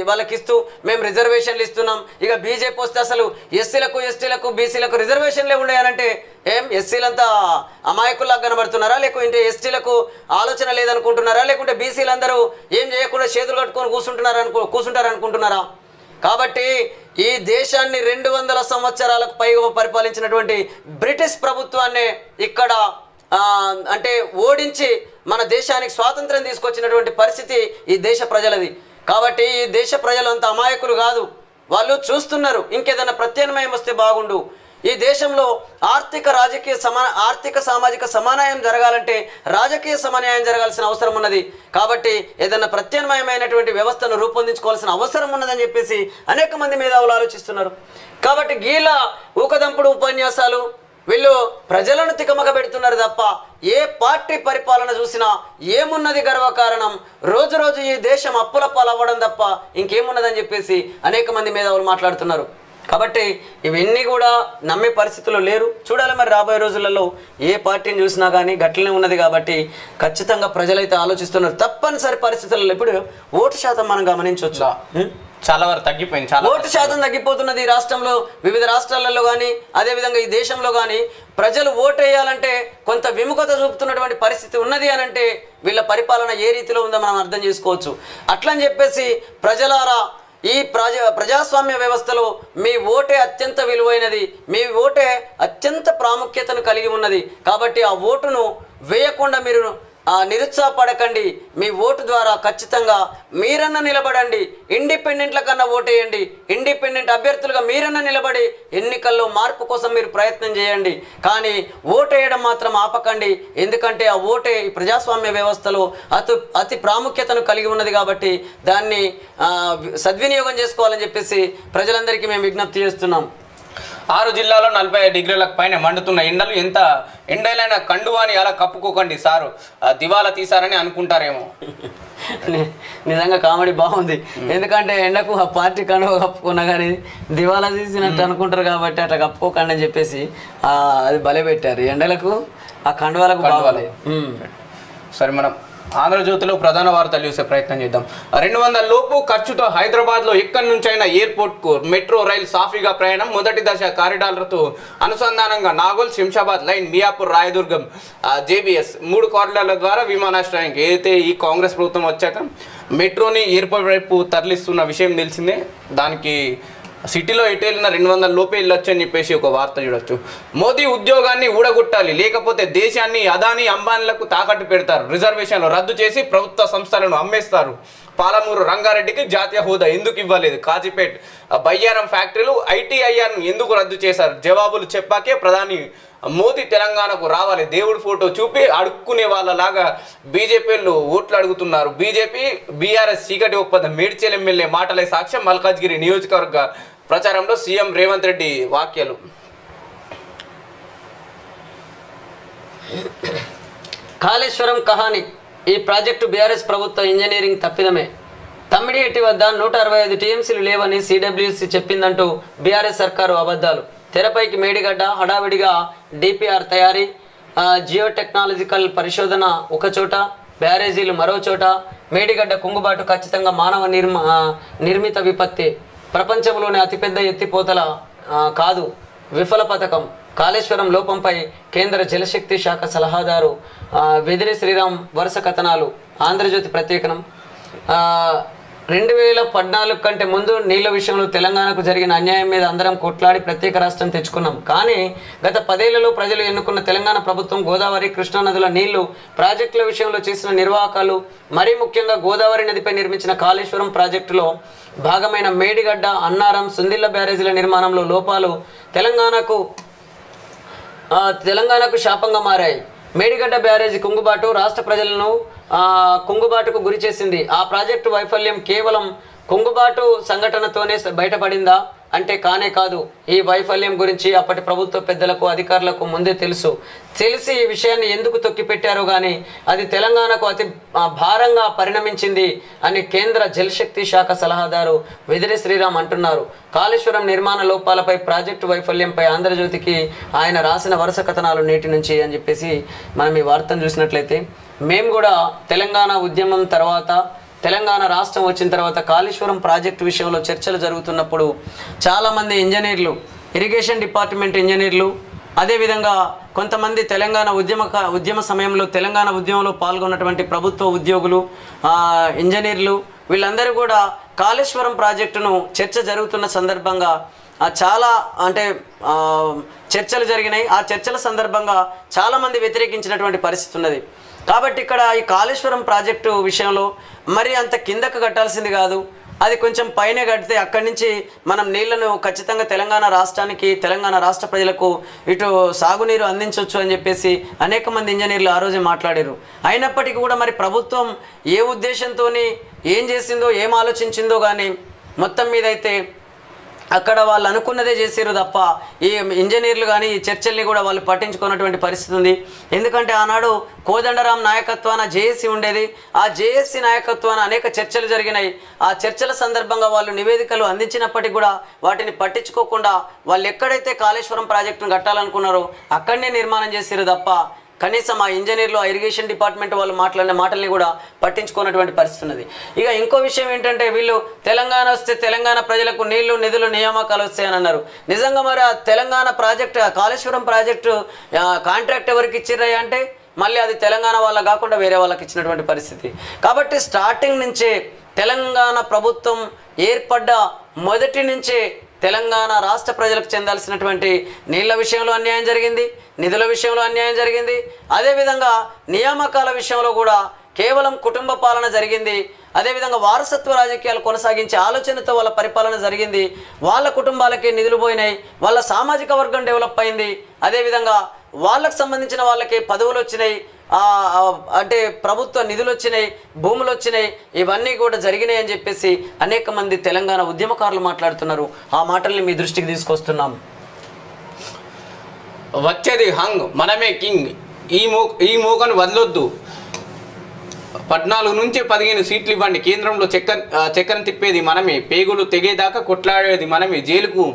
వాళ్ళకి ఇస్తూ మేము రిజర్వేషన్లు ఇస్తున్నాం. ఇక బీజేపీ వస్తే అసలు ఎస్సీలకు, ఎస్టీలకు, బీసీలకు రిజర్వేషన్లే ఉన్నాయనంటే ఏం ఎస్సీలంతా అమాయకుల్లా కనబడుతున్నారా? లేకుంటే ఎస్టీలకు ఆలోచన లేదనుకుంటున్నారా? లేకుంటే బీసీలందరూ ఏం చేయకుండా చేతులు కట్టుకొని కూర్చుంటారు అనుకుంటున్నారా? కాబట్టి ఈ దేశాన్ని 200 సంవత్సరాలకు పైగా పరిపాలించినటువంటి బ్రిటిష్ ప్రభుత్వాన్ని ఇక్కడ అంటే ఓడించి మన దేశానికి స్వాతంత్రం తీసుకొచ్చినటువంటి పరిస్థితి ఈ దేశ ప్రజలది. కాబట్టి ఈ దేశ ప్రజలు అంత అమాయకులు కాదు, వాళ్ళు చూస్తున్నారు ఇంకేదైనా ప్రత్యామ్నాయం వస్తే బాగుండు. ఈ దేశంలో ఆర్థిక సామాజిక సమానయం జరగాలంటే రాజకీయ సమన్యాయం జరగాల్సిన అవసరం ఉన్నది. కాబట్టి ఏదైనా ప్రత్యామ్నాయమైనటువంటి వ్యవస్థను రూపొందించుకోవాల్సిన అవసరం ఉన్నదని చెప్పేసి అనేక మంది మేధావులు ఆలోచిస్తున్నారు. కాబట్టి గీల ఊకదంపుడు ఉపన్యాసాలు వీళ్ళు ప్రజలను తికమక పెడుతున్నారు తప్ప ఏ పార్టీ పరిపాలన చూసినా ఏమున్నది గర్వకారణం, రోజు రోజు ఈ దేశం అప్పుల పాలవ్వడం తప్ప ఇంకేమున్నదని చెప్పేసి అనేక మంది మేధావులు మాట్లాడుతున్నారు. కాబట్టి ఇవన్నీ కూడా నమ్మే పరిస్థితుల్లో లేరు. చూడాలి మరి రాబోయే రోజులలో ఏ పార్టీని చూసినా కానీ గట్లనే ఉన్నది. కాబట్టి ఖచ్చితంగా ప్రజలైతే ఆలోచిస్తున్నారు. తప్పనిసరి పరిస్థితుల్లో ఇప్పుడు ఓటు శాతం మనం గమనించవచ్చు, చాలా వరకు తగ్గిపోయింది. ఓటు శాతం తగ్గిపోతున్నది ఈ రాష్ట్రంలో, వివిధ రాష్ట్రాలలో కానీ అదేవిధంగా ఈ దేశంలో కానీ ప్రజలు ఓటు వేయాలంటే కొంత విముఖత చూపుతున్నటువంటి పరిస్థితి ఉన్నది అని అంటే వీళ్ళ పరిపాలన ఏ రీతిలో ఉందో మనం అర్థం చేసుకోవచ్చు. అట్లని చెప్పేసి ప్రజలారా, ఈ ప్రజాస్వామ్య వ్యవస్థలో మీ ఓటే అత్యంత విలువైనది, మీ ఓటే అత్యంత ప్రాముఖ్యతను కలిగి ఉన్నది. కాబట్టి ఆ ఓటును వేయకుండా మీరు నిరుత్సాహపడకండి. మీ ఓటు ద్వారా ఖచ్చితంగా మీరన్నా నిలబడండి, ఇండిపెండెంట్ల కన్నా ఓటేయండి. ఇండిపెండెంట్ అభ్యర్థులుగా మీరన్నా నిలబడి ఎన్నికల్లో మార్పు కోసం మీరు ప్రయత్నం చేయండి. కానీ ఓటేయడం మాత్రం ఆపకండి. ఎందుకంటే ఆ ఓటే ఈ ప్రజాస్వామ్య వ్యవస్థలో అతి ప్రాముఖ్యతను కలిగి ఉన్నది. కాబట్టి దాన్ని సద్వినియోగం చేసుకోవాలని చెప్పేసి ప్రజలందరికీ మేము విజ్ఞప్తి చేస్తున్నాం. 6 జిల్లాలో 45 డిగ్రీలకు పైన మండుతున్న ఎండలు, ఎంత ఎండలైనా కండువాని అలా కప్పుకోకండి సారు దివాలా తీసారని అనుకుంటారేమో. నిజంగా కామెడీ బాగుంది. ఎందుకంటే ఎండకు ఆ పార్టీ కండువ కప్పుకున్నా కానీ దివాలా తీసినట్టు అనుకుంటారు. కాబట్టి అట్లా కప్పుకోకండి అని చెప్పేసి అది బలే పెట్టారు. ఎండలకు ఆ కండువాలకు బాగాలి. సరే, మనం ఆంధ్రజ్యోతిలో ప్రధాన వార్తలు చూసే ప్రయత్నం చేద్దాం. 200 లోపు ఖర్చుతో హైదరాబాద్లో ఎక్కడి నుంచైనా ఎయిర్పోర్ట్కు మెట్రో రైలు సాఫీగా ప్రయాణం. మొదటి దశ కారిడార్లతో అనుసంధానంగా నాగోల్, శంషాబాద్ లైన్, మియాపూర్, రాయదుర్గం, జేబీఎస్ 3 కారిడార్ల ద్వారా విమానాశ్రయానికి. ఏదైతే ఈ కాంగ్రెస్ ప్రభుత్వం వచ్చాక మెట్రోని ఎయిర్పోర్ట్ వైపు తరలిస్తున్న విషయం తెలిసిందే. దానికి సిటీలో ఎటు వెళ్ళిన 200 లోపే వెళ్ళొచ్చు అని చెప్పేసి ఒక వార్త చూడొచ్చు. మోదీ ఉద్యోగాన్ని ఊడగొట్టాలి, లేకపోతే దేశాన్ని అదానీ అంబానీలకు తాకట్టు పెడతారు. రిజర్వేషన్లు రద్దు చేసి ప్రభుత్వ సంస్థలను అమ్మేస్తారు. పాలమూరు రంగారెడ్డికి జాతీయ హోదా ఎందుకు ఇవ్వలేదు? కాజీపేట్ బయ్యారం ఫ్యాక్టరీలు, ఐటీఐఆర్ను ఎందుకు రద్దు చేశారు? జవాబులు చెప్పాకే ప్రధాని మోదీ తెలంగాణకు రావాలి. దేవుడి ఫోటో చూపి అడుక్కునే వాళ్ళలాగా బీజేపీలు ఓట్లు అడుగుతున్నారు. బీజేపీ బీఆర్ఎస్ చీకటి ఒప్పందం. మేడ్చల్ ఎమ్మెల్యే మాటలే సాక్ష్యం. మల్కాజ్గిరి నియోజకవర్గ ప్రచారంలో సీఎం రేవంత్ రెడ్డి వ్యాఖ్యలు. కాళేశ్వరం కహాని. ఈ ప్రాజెక్టు బీఆర్ఎస్ ప్రభుత్వ ఇంజనీరింగ్ తప్పిదమే. తమ్మిడిహెట్టి వద్ద 165 టీఎంసీలు లేవని సిడబ్ల్యూసీ చెప్పిందంటూ బీఆర్ఎస్ సర్కారు అబద్ధాలు. తెరపైకి మేడిగడ్డ, హడావిడిగా డిపిఆర్ తయారీ, జియోటెక్నాలజికల్ పరిశోధన ఒకచోట, బ్యారేజీలు మరో చోట. మేడిగడ్డ కుంగుబాటు ఖచ్చితంగా మానవ నిర్మిత విపత్తి. ప్రపంచంలోనే అతిపెద్ద ఎత్తిపోతల కాదు, విఫల పథకం. కాళేశ్వరం లోపంపై కేంద్ర జలశక్తి శాఖ సలహాదారు వెదిరి శ్రీరామ్ వరుస కథనాలు. ఆంధ్రజ్యోతి ప్రత్యేకనం. 2014 కంటే ముందు నీళ్ల విషయంలో తెలంగాణకు జరిగిన అన్యాయం మీద అందరం కొట్లాడి ప్రత్యేక రాష్ట్రం తెచ్చుకున్నాం. కానీ గత 10 ఏళ్లలో ప్రజలు ఎన్నుకున్న తెలంగాణ ప్రభుత్వం గోదావరి, కృష్ణానదుల నీళ్లు ప్రాజెక్టుల విషయంలో చేసిన నిర్వాహకాలు, మరీ ముఖ్యంగా గోదావరి నదిపై నిర్మించిన కాళేశ్వరం ప్రాజెక్టులో భాగమైన మేడిగడ్డ, అన్నారం, సుందిళ్ల బ్యారేజీల నిర్మాణంలో లోపాలు తెలంగాణకు తెలంగాణకు శాపంగా మారాయి. మేడిగడ్డ బ్యారేజీ కుంగుబాటు రాష్ట్ర ప్రజలను కుంగుబాటుకు గురి చేసింది. ఆ ప్రాజెక్టు వైఫల్యం కేవలం కుంగుబాటు సంఘటనతోనే బయటపడిందా అంటే కానే కాదు. ఈ వైఫల్యం గురించి అప్పటి ప్రభుత్వ పెద్దలకు అధికారులకు ముందే తెలిసి ఈ విషయాన్ని ఎందుకు తొక్కిపెట్టారో కానీ అది తెలంగాణకు అతి భారంగా పరిణమించింది అని కేంద్ర జలశక్తి శాఖ సలహాదారు వెదిరి శ్రీరామ్ అంటున్నారు. కాళేశ్వరం నిర్మాణ లోపాలపై ప్రాజెక్టు వైఫల్యంపై ఆంధ్రజ్యోతికి ఆయన రాసిన వరుస కథనాలు నేటి నుంచి అని చెప్పేసి మనం ఈ వార్తను చూసినట్లయితే, మేము కూడా తెలంగాణ ఉద్యమం తర్వాత తెలంగాణ రాష్ట్రం వచ్చిన తర్వాత కాళేశ్వరం ప్రాజెక్టు విషయంలో చర్చలు జరుగుతున్నప్పుడు చాలామంది ఇంజనీర్లు, ఇరిగేషన్ డిపార్ట్మెంట్ ఇంజనీర్లు, అదేవిధంగా కొంతమంది తెలంగాణ ఉద్యమ సమయంలో తెలంగాణ ఉద్యమంలో పాల్గొన్నటువంటి ప్రభుత్వ ఉద్యోగులు, ఇంజనీర్లు వీళ్ళందరూ కూడా కాళేశ్వరం ప్రాజెక్టును చర్చ జరుగుతున్న సందర్భంగా చాలా చర్చలు జరిగినాయి. ఆ చర్చల సందర్భంగా చాలామంది వ్యతిరేకించినటువంటి పరిస్థితి ఉన్నది. కాబట్టి ఇక్కడ ఈ కాళేశ్వరం ప్రాజెక్టు విషయంలో మరి అంత కిందకు కట్టాల్సింది కాదు, అది కొంచెం పైన కడితే అక్కడి నుంచి మనం నీళ్లను ఖచ్చితంగా తెలంగాణ రాష్ట్రానికి, తెలంగాణ రాష్ట్ర ప్రజలకు ఇటు సాగునీరు అందించవచ్చు అని చెప్పేసి అనేక మంది ఇంజనీర్లు ఆ రోజే మాట్లాడారు. అయినప్పటికీ కూడా మరి ప్రభుత్వం ఏ ఉద్దేశంతో ఏం చేసిందో, ఏం ఆలోచించిందో కానీ మొత్తం మీద అయితే అక్కడ వాళ్ళు అనుకున్నదే చేసారు తప్ప ఈ ఇంజనీర్లు కానీ ఈ చర్చల్ని కూడా వాళ్ళు పట్టించుకున్నటువంటి పరిస్థితి ఉంది. ఎందుకంటే ఆనాడు కోదండరాం నాయకత్వాన జేఏసీ ఉండేది. ఆ జేఏసీ నాయకత్వాన అనేక చర్చలు జరిగినాయి. ఆ చర్చల సందర్భంగా వాళ్ళు నివేదికలు అందించినప్పటికీ కూడా వాటిని పట్టించుకోకుండా వాళ్ళు ఎక్కడైతే కాళేశ్వరం ప్రాజెక్టును కట్టాలనుకున్నారో అక్కడనే నిర్మాణం చేసారు తప్ప కనీసం ఆ ఇంజనీర్లు, ఆ ఇరిగేషన్ డిపార్ట్మెంట్ వాళ్ళు మాట్లాడిన మాటల్ని కూడా పట్టించుకున్నటువంటి పరిస్థితి ఉన్నది. ఇక ఇంకో విషయం ఏంటంటే, వీళ్ళు తెలంగాణ వస్తే తెలంగాణ ప్రజలకు నీళ్లు, నిధులు, నియామకాలు వస్తాయని అన్నారు. నిజంగా మరి ఆ Telangana project, Kaleshwaram project contract ఎవరికి ఇచ్చిర్రయ్యా అంటే మళ్ళీ అది తెలంగాణ వాళ్ళకి కాకుండా వేరే వాళ్ళకి ఇచ్చినటువంటి పరిస్థితి. కాబట్టి స్టార్టింగ్ నుంచే తెలంగాణ ప్రభుత్వం ఏర్పడ్డ మొదటి నుంచే తెలంగాణ రాష్ట్ర ప్రజలకు చెందాల్సినటువంటి నీళ్ల విషయంలో అన్యాయం జరిగింది, నిధుల విషయంలో అన్యాయం జరిగింది. అదేవిధంగా నియామకాల విషయంలో కూడా కేవలం కుటుంబ పాలన జరిగింది. అదేవిధంగా వారసత్వ రాజకీయాలు కొనసాగించే ఆలోచనతో వాళ్ళ పరిపాలన జరిగింది. వాళ్ళ కుటుంబాలకి నిధులు పోయినాయి, వాళ్ళ సామాజిక వర్గం డెవలప్ అయింది. అదేవిధంగా వాళ్ళకు సంబంధించిన వాళ్ళకి పదవులు వచ్చినాయి, అంటే ప్రభుత్వ నిధులు వచ్చినాయి, భూములు వచ్చినాయి. ఇవన్నీ కూడా జరిగినాయి అని చెప్పేసి అనేక మంది తెలంగాణ ఉద్యమకారులు మాట్లాడుతున్నారు. ఆ మాటల్ని మీ దృష్టికి తీసుకొస్తున్నాం. వచ్చేది హంగ్, మనమే కింగ్, ఈ మూకను వదలొద్దు. 14 నుంచి 15 సీట్లు ఇవ్వండి. కేంద్రంలో చక్కెర తిప్పేది మనమే, పేగులు తెగేదాకా కొట్లాడేది మనమే. జైలుకు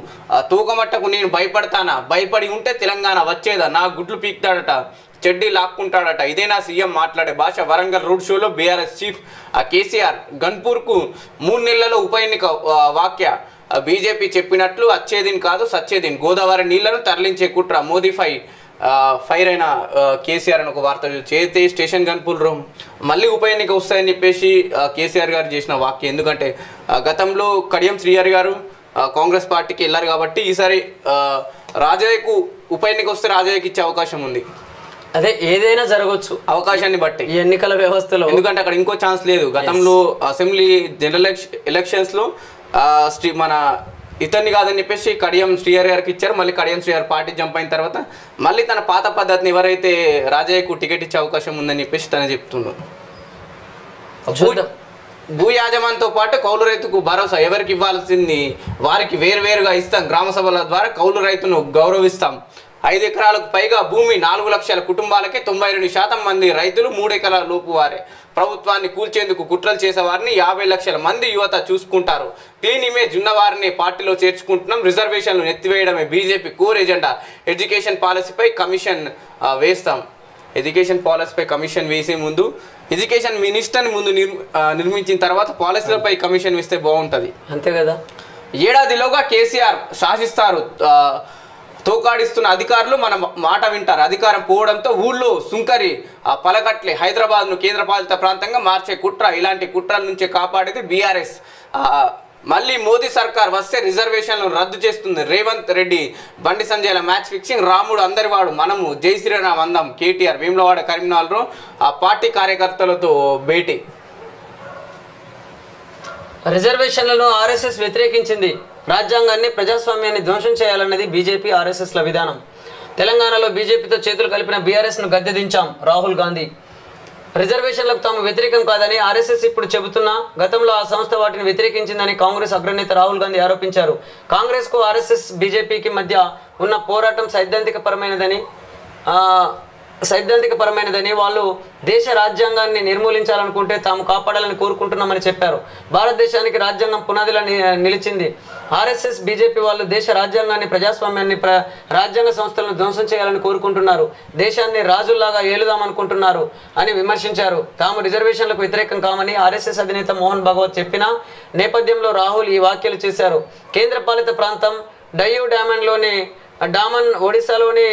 తూకమట్టకు నేను భయపడతానా? భయపడి ఉంటే తెలంగాణ వచ్చేదా? నా గుడ్లు పీక్తాడట, చెడ్డీ లాక్కుంటాడట. ఇదే నా సీఎం మాట్లాడే భాష. వరంగల్ రోడ్ షోలో బీఆర్ఎస్ చీఫ్ కేసీఆర్. గన్పూర్కు 3 నెలలలో ఉప ఎన్నిక వాక్య. బీజేపీ చెప్పినట్లు వచ్చేదిని కాదు సచ్చేదిని. గోదావరి నీళ్లను తరలించే కుట్ర. మోదీ ఫైర్ అయిన కేసీఆర్ అని ఒక వార్త చేతే స్టేషన్ గన్పూర్ మళ్ళీ ఉప ఎన్నిక వస్తాయని చెప్పేసి కేసీఆర్ గారు చేసిన వాక్యం. ఎందుకంటే గతంలో కడియం శ్రీహరి గారు కాంగ్రెస్ పార్టీకి వెళ్ళారు కాబట్టి ఈసారి రాజయ్యకు ఉప ఎన్నిక వస్తే రాజయ్యకి ఇచ్చే అవకాశం ఉంది. అదే ఏదైనా జరగవచ్చు అవకాశాన్ని బట్టి ఈ ఎన్నికల వ్యవస్థలో. ఎందుకంటే అక్కడ ఇంకో ఛాన్స్ లేదు. గతంలో అసెంబ్లీ జనరల్ ఎలక్షన్స్లో మన ఇతన్ని కాదని చెప్పేసి కడియం శ్రీహరి గారికి ఇచ్చారు. మళ్ళీ కడియం శ్రీహరి పార్టీ జంప్ అయిన తర్వాత మళ్ళీ తన పాత పద్ధతిని ఎవరైతే రాజయ్యకు టికెట్ ఇచ్చే అవకాశం ఉందని చెప్పేసి తను చెప్తున్నాడు. భూ యాజమాన్యంతో పాటు కౌలు రైతుకు భరోసా. ఎవరికి ఇవ్వాల్సింది వారికి వేరువేరుగా ఇస్తాం. గ్రామ సభల ద్వారా కౌలు రైతును గౌరవిస్తాం. 5 ఎకరాలకు పైగా భూమి 4 లక్షల కుటుంబాలకే 92% మంది రైతులు 3 ఎకరాల లోపు వారే. ప్రభుత్వాన్ని కూల్చేందుకు కుట్రలు చేసేవారిని 50 లక్షల మంది యువత చూసుకుంటారు. క్లీన్ ఇమేజ్ ఉన్నవారిని పార్టీలో చేర్చుకుంటున్నాం. రిజర్వేషన్లు ఎత్తివేయడమే బీజేపీ కోర్ ఎజెండా. ఎడ్యుకేషన్ పాలసీపై కమిషన్ వేస్తాం. ఎడ్యుకేషన్ పాలసీపై కమిషన్ వేసే ముందు ఎడ్యుకేషన్ మినిస్టర్ని ముందు నిర్మించిన తర్వాత పాలసీలపై కమిషన్ వేస్తే బాగుంటుంది. అంతే కదా. ఏడాదిలోగా కేసీఆర్ శాసిస్తారు. తోకాడిస్తున్న అధికారులు మన మాట వింటారు. అధికారం పోవడంతో ఊళ్ళో సుంకరి పలకట్లే హైదరాబాద్ను కేంద్రపాలిత ప్రాంతంగా మార్చే కుట్ర. ఇలాంటి కుట్రల నుంచే కాపాడేది బీఆర్ఎస్. మళ్ళీ మోదీ సర్కార్ వస్తే రిజర్వేషన్లను రద్దు చేస్తుంది. రేవంత్ రెడ్డి బండి సంజయ్ల మ్యాచ్ ఫిక్సింగ్. రాముడు అందరివాడు మనము, జై శ్రీరామ్ అందం. కేటీఆర్ వేములవాడ కరీంనగర్లో పార్టీ కార్యకర్తలతో భేటీ. రిజర్వేషన్లను ఆర్ఎస్ఎస్ వ్యతిరేకించింది. రాజ్యాంగాన్ని, ప్రజాస్వామ్యాన్ని ధ్వంసం చేయాలన్నది బీజేపీ ఆర్ఎస్ఎస్ల విధానం. తెలంగాణలో బీజేపీతో చేతులు కలిపిన బీఆర్ఎస్ను గద్దెదించాం రాహుల్ గాంధీ. రిజర్వేషన్లకు తాము వ్యతిరేకం కాదని ఆర్ఎస్ఎస్ ఇప్పుడు చెబుతున్నా గతంలో ఆ సంస్థ వాటిని వ్యతిరేకించిందని కాంగ్రెస్ అగ్రనేత రాహుల్ గాంధీ ఆరోపించారు. కాంగ్రెస్కు ఆర్ఎస్ఎస్ బీజేపీకి మధ్య ఉన్న పోరాటం సైద్ధాంతికపరమైనదని వాళ్ళు దేశ రాజ్యాంగాన్ని నిర్మూలించాలనుకుంటే తాము కాపాడాలని కోరుకుంటున్నామని చెప్పారు. భారతదేశానికి రాజ్యాంగం పునాదిలా నిలిచింది. ఆర్ఎస్ఎస్ బీజేపీ వాళ్ళు దేశ రాజ్యాంగాన్ని ప్రజాస్వామ్యాన్ని రాజ్యాంగ సంస్థలను ధ్వంసం చేయాలని కోరుకుంటున్నారు. దేశాన్ని రాజుల్లాగా ఏలుదామనుకుంటున్నారు అని విమర్శించారు. తాము రిజర్వేషన్లకు వ్యతిరేకం కామని ఆర్ఎస్ఎస్ అధినేత మోహన్ భగవత్ చెప్పిన నేపథ్యంలో రాహుల్ ఈ వ్యాఖ్యలు చేశారు. కేంద్రపాలిత ప్రాంతం డయ్యూ డామన్ ఒడిశాలోని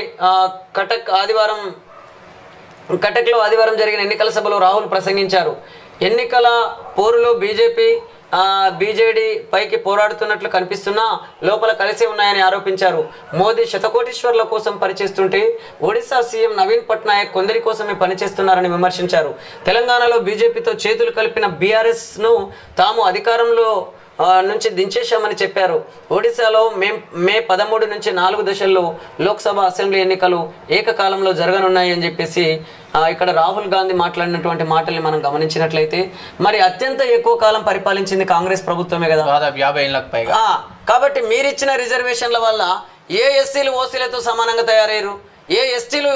కటక్లో ఆదివారం జరిగిన ఎన్నికల సభలో రాహుల్ ప్రసంగించారు. ఎన్నికల పోరులో బీజేడీ పైకి పోరాడుతున్నట్లు కనిపిస్తున్నా లోపల కలిసే ఉన్నాయని ఆరోపించారు. మోదీ శతకోటీశ్వర్ల కోసం పనిచేస్తుంటే ఒడిశా సీఎం నవీన్ పట్నాయక్ కొందరి కోసమే పనిచేస్తున్నారని విమర్శించారు. తెలంగాణలో బీజేపీతో చేతులు కలిపిన బీఆర్ఎస్ను తాము అధికారంలో నుంచి దించేశామని చెప్పారు. ఒడిశాలో మే 13 నుంచి 4 దశల్లో లోక్సభ అసెంబ్లీ ఎన్నికలు ఏకకాలంలో జరగనున్నాయి అని చెప్పేసి ఇక్కడ రాహుల్ గాంధీ మాట్లాడినటువంటి మాటల్ని మనం గమనించినట్లయితే మరి అత్యంత ఎక్కువ కాలం పరిపాలించింది కాంగ్రెస్ ప్రభుత్వమే కదా, 50 ఏళ్ళకు పైగా. కాబట్టి మీరిచ్చిన రిజర్వేషన్ల వల్ల ఏ ఎస్సీలు ఓసీలతో సమానంగా తయారయ్యారు, ఏ ఎస్టీలు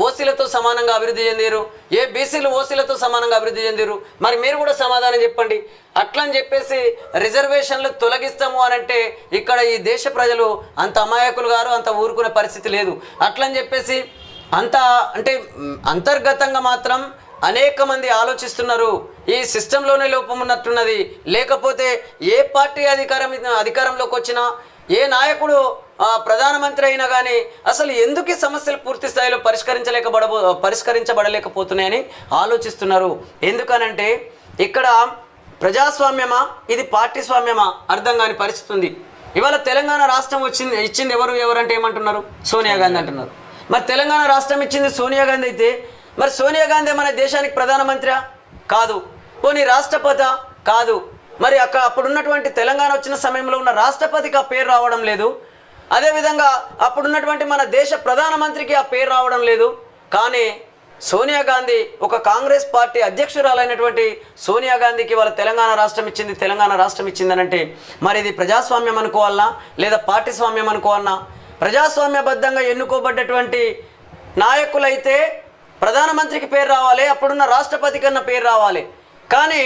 ఓసీలతో సమానంగా అభివృద్ధి చెందారు, ఏ బీసీలు ఓసీలతో సమానంగా అభివృద్ధి చెందారు. మరి మీరు కూడా సమాధానం చెప్పండి. అట్లని చెప్పేసి రిజర్వేషన్లు తొలగిస్తాము అని అంటే ఇక్కడ ఈ దేశ ప్రజలు అంత అమాయకులు గారు, అంత ఊరుకునే పరిస్థితి లేదు. అట్లని చెప్పేసి అంటే అంతర్గతంగా మాత్రం అనేక మంది ఆలోచిస్తున్నారు. ఈ సిస్టంలోనే లోపం ఉన్నట్టున్నది. లేకపోతే ఏ పార్టీ అధికారంలోకి వచ్చినా, ఏ నాయకుడు ప్రధానమంత్రి అయినా కానీ అసలు ఎందుకు ఈ సమస్యలు పూర్తి స్థాయిలో పరిష్కరించబడలేకపోతున్నాయని ఆలోచిస్తున్నారు. ఎందుకనంటే ఇక్కడ ప్రజాస్వామ్యమా ఇది పార్టీ స్వామ్యమా అర్థం కాని పరిస్థితి ఉంది. ఇవాళ తెలంగాణ రాష్ట్రం ఇచ్చింది ఎవరంటే ఏమంటున్నారు? సోనియా గాంధీ అంటున్నారు. మరి తెలంగాణ రాష్ట్రం ఇచ్చింది సోనియా గాంధీ అయితే మరి సోనియా గాంధీ మన దేశానికి ప్రధానమంత్రి కాదు, పోనీ రాష్ట్రపతి కాదు. మరి అప్పుడున్నటువంటి తెలంగాణ వచ్చిన సమయంలో ఉన్న రాష్ట్రపతికి ఆ పేరు రావడం లేదు. అదేవిధంగా అప్పుడున్నటువంటి మన దేశ ప్రధానమంత్రికి ఆ పేరు రావడం లేదు. కానీ సోనియా గాంధీ ఒక కాంగ్రెస్ పార్టీ అధ్యక్షురాలైనటువంటి సోనియా గాంధీకి వాళ్ళ తెలంగాణ రాష్ట్రం ఇచ్చిందనంటే మరి ఇది ప్రజాస్వామ్యం అనుకోవాలన్నా లేదా పార్టీ స్వామ్యం అనుకోవాలన్నా? ప్రజాస్వామ్యబద్ధంగా ఎన్నుకోబడ్డటువంటి నాయకులైతే ప్రధానమంత్రికి పేరు రావాలి, అప్పుడున్న రాష్ట్రపతి కన్నా పేరు రావాలి. కానీ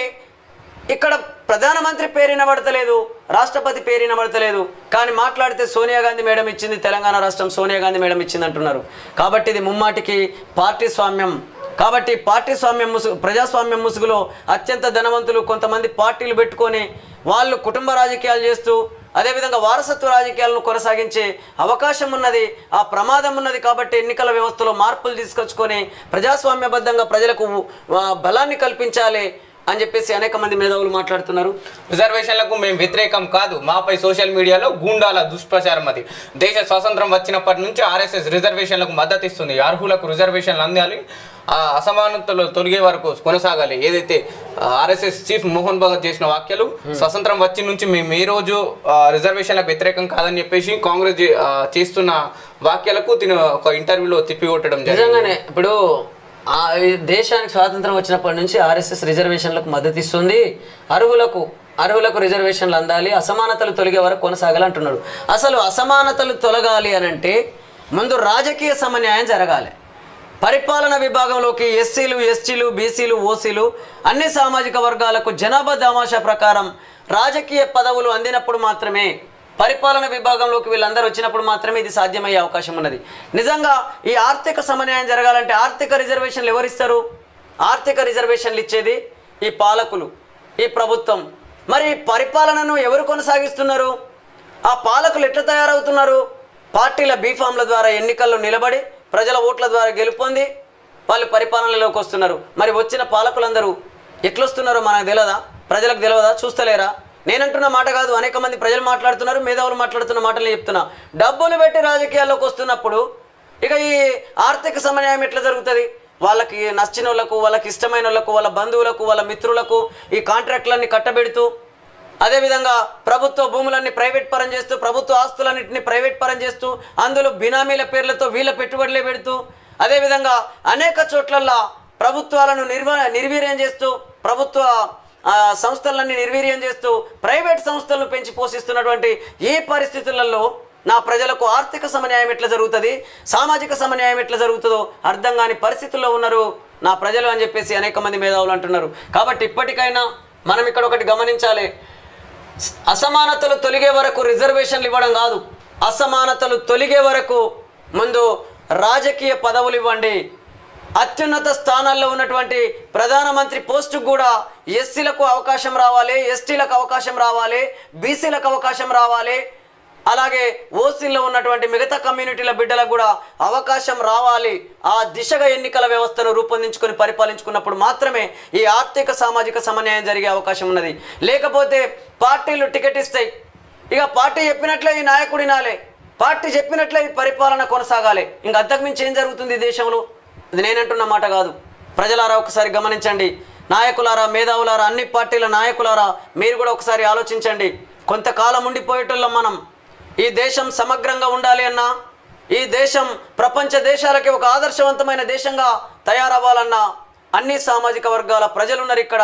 ఇక్కడ ప్రధానమంత్రి పేరు వినబడతలేదు, రాష్ట్రపతి పేరు వినబడతలేదు. కానీ మాట్లాడితే సోనియా గాంధీ మేడం ఇచ్చింది తెలంగాణ రాష్ట్రం, సోనియా గాంధీ మేడం ఇచ్చింది అంటున్నారు. కాబట్టి ఇది ముమ్మాటికి పార్టీ స్వామ్యం. కాబట్టి పార్టీ స్వామ్యం ప్రజాస్వామ్యం ముసుగులో అత్యంత ధనవంతులు కొంతమంది పార్టీలు పెట్టుకొని వాళ్ళు కుటుంబ రాజకీయాలు చేస్తూ అదేవిధంగా వారసత్వ రాజకీయాలను కొనసాగించే అవకాశం ఉన్నది, ఆ ప్రమాదం ఉన్నది. కాబట్టి ఎన్నికల వ్యవస్థలో మార్పులు తీసుకొచ్చుకొని ప్రజాస్వామ్యబద్ధంగా ప్రజలకు బలాన్ని కల్పించాలి అని చెప్పేసి అనేక మంది మేధావులు మాట్లాడుతున్నారు. రిజర్వేషన్లకు మేము వ్యతిరేకం కాదు, మాపై సోషల్ మీడియాలో గూండాల దుష్ప్రచారం. అది దేశ స్వాతంత్రం వచ్చినప్పటి నుంచి ఆర్ఎస్ఎస్ రిజర్వేషన్లకు మద్దతు ఇస్తుంది. అర్హులకు రిజర్వేషన్లు అందాలి, అసమానతలు తొలగే వరకు కొనసాగాలి. ఏదైతే ఆర్ఎస్ఎస్ చీఫ్ మోహన్ భగత్ చేసిన వ్యాఖ్యలు స్వతంత్రం వచ్చి నుంచి మేము ఏ రోజు రిజర్వేషన్లకు వ్యతిరేకం కాదని చెప్పేసి కాంగ్రెస్ చేస్తున్న వ్యాఖ్యలకు ఒక ఇంటర్వ్యూలో తిప్పికొట్టడం నిజంగానే. ఇప్పుడు దేశానికి స్వాతంత్రం వచ్చినప్పటి నుంచి ఆర్ఎస్ఎస్ రిజర్వేషన్లకు మద్దతు ఇస్తుంది. అర్హులకు రిజర్వేషన్లు అందాలి, అసమానతలు తొలగే వరకు కొనసాగాలి అంటున్నాడు. అసలు అసమానతలు తొలగాలి అనంటే ముందు రాజకీయ సమన్యాయం జరగాలి. పరిపాలన విభాగంలోకి ఎస్సీలు, ఎస్టీలు, బీసీలు, ఓసీలు అన్ని సామాజిక వర్గాలకు జనాభా దామాషా ప్రకారం రాజకీయ పదవులు అందినప్పుడు మాత్రమే, పరిపాలన విభాగంలోకి వీళ్ళందరూ వచ్చినప్పుడు మాత్రమే ఇది సాధ్యమయ్యే అవకాశం ఉన్నది. నిజంగా ఈ ఆర్థిక సమన్యాయం జరగాలంటే ఆర్థిక రిజర్వేషన్లు ఎవరిస్తారు? ఆర్థిక రిజర్వేషన్లు ఇచ్చేది ఈ పాలకులు, ఈ ప్రభుత్వం. మరి పరిపాలనను ఎవరు కొనసాగిస్తున్నారు? ఆ పాలకులు ఎట్లా తయారవుతున్నారు? పార్టీల బీఫామ్ల ద్వారా ఎన్నికల్లో నిలబడి ప్రజల ఓట్ల ద్వారా గెలుపొంది వాళ్ళు పరిపాలనలోకి వస్తున్నారు. మరి వచ్చిన పాలకులందరూ ఎట్లొస్తున్నారో మనకు తెలియదా? ప్రజలకు తెలియదా? చూస్తలేరా? నేనంటున్న మాట కాదు, అనేక మంది ప్రజలు మాట్లాడుతున్నారు, మేధావులు మాట్లాడుతున్న మాటలు చెప్తున్నా. డబ్బులు పెట్టి రాజకీయాల్లోకి వస్తున్నప్పుడు ఇక ఈ ఆర్థిక సమన్యాయం ఎట్లా జరుగుతుంది? వాళ్ళకి నచ్చిన వాళ్ళకు, వాళ్ళకి ఇష్టమైన వాళ్ళకు, వాళ్ళ బంధువులకు, వాళ్ళ మిత్రులకు ఈ కాంట్రాక్టులన్నీ కట్టబెడుతూ అదేవిధంగా ప్రభుత్వ భూములన్నీ ప్రైవేట్ పరం చేస్తూ, ప్రభుత్వ ఆస్తులన్నింటినీ ప్రైవేట్ పరం చేస్తూ, అందులో బినామీల పేర్లతో వీళ్ళ పెట్టుబడులే పెడుతూ, అదేవిధంగా అనేక చోట్లల్లో ప్రభుత్వాలను నిర్వీర్యం చేస్తూ, ప్రభుత్వ సంస్థలన్నీ నిర్వీర్యం చేస్తూ, ప్రైవేట్ సంస్థలను పెంచి పోషిస్తున్నటువంటి ఈ పరిస్థితులలో నా ప్రజలకు ఆర్థిక సమన్యాయం ఎట్లా జరుగుతుంది, సామాజిక సమన్యాయం ఎట్లా జరుగుతుందో అర్థం కాని పరిస్థితుల్లో ఉన్నారు నా ప్రజలు అని చెప్పేసి అనేక మంది మేధావులు అంటున్నారు. కాబట్టి ఇప్పటికైనా మనం ఇక్కడ ఒకటి గమనించాలి. అసమానతలు తొలగే వరకు రిజర్వేషన్లు ఇవ్వడం కాదు, అసమానతలు తొలగే వరకు ముందు రాజకీయ పదవులు ఇవ్వండి. అత్యున్నత స్థానాల్లో ఉన్నటువంటి ప్రధానమంత్రి పోస్టుకు కూడా ఎస్సీలకు అవకాశం రావాలి, ఎస్టీలకు అవకాశం రావాలి, బీసీలకు అవకాశం రావాలి, అలాగే ఓసీల్లో ఉన్నటువంటి మిగతా కమ్యూనిటీల బిడ్డలకు కూడా అవకాశం రావాలి. ఆ దిశగా ఎన్నికల వ్యవస్థను రూపొందించుకొని పరిపాలించుకున్నప్పుడు మాత్రమే ఈ ఆర్థిక సామాజిక సమన్యాయం జరిగే అవకాశం ఉన్నది. లేకపోతే పార్టీలు టికెట్ ఇస్తాయి, ఇక పార్టీ చెప్పినట్లే ఈ నాయకుడు వినాలి, పార్టీ చెప్పినట్లే ఈ పరిపాలన కొనసాగాలి. ఇంక అంతకుమించి ఏం జరుగుతుంది ఈ దేశంలో? అది నేనంటున్న మాట కాదు. ప్రజలారా ఒకసారి గమనించండి, నాయకులారా, మేధావులారా, అన్ని పార్టీల నాయకులారా, మీరు కూడా ఒకసారి ఆలోచించండి. కొంతకాలం ఉండిపోయేటోళ్ళం మనం. ఈ దేశం సమగ్రంగా ఉండాలి అన్నా, ఈ దేశం ప్రపంచ దేశాలకి ఒక ఆదర్శవంతమైన దేశంగా తయారవ్వాలన్నా అన్ని సామాజిక వర్గాల ప్రజలు ఉన్నారు ఇక్కడ.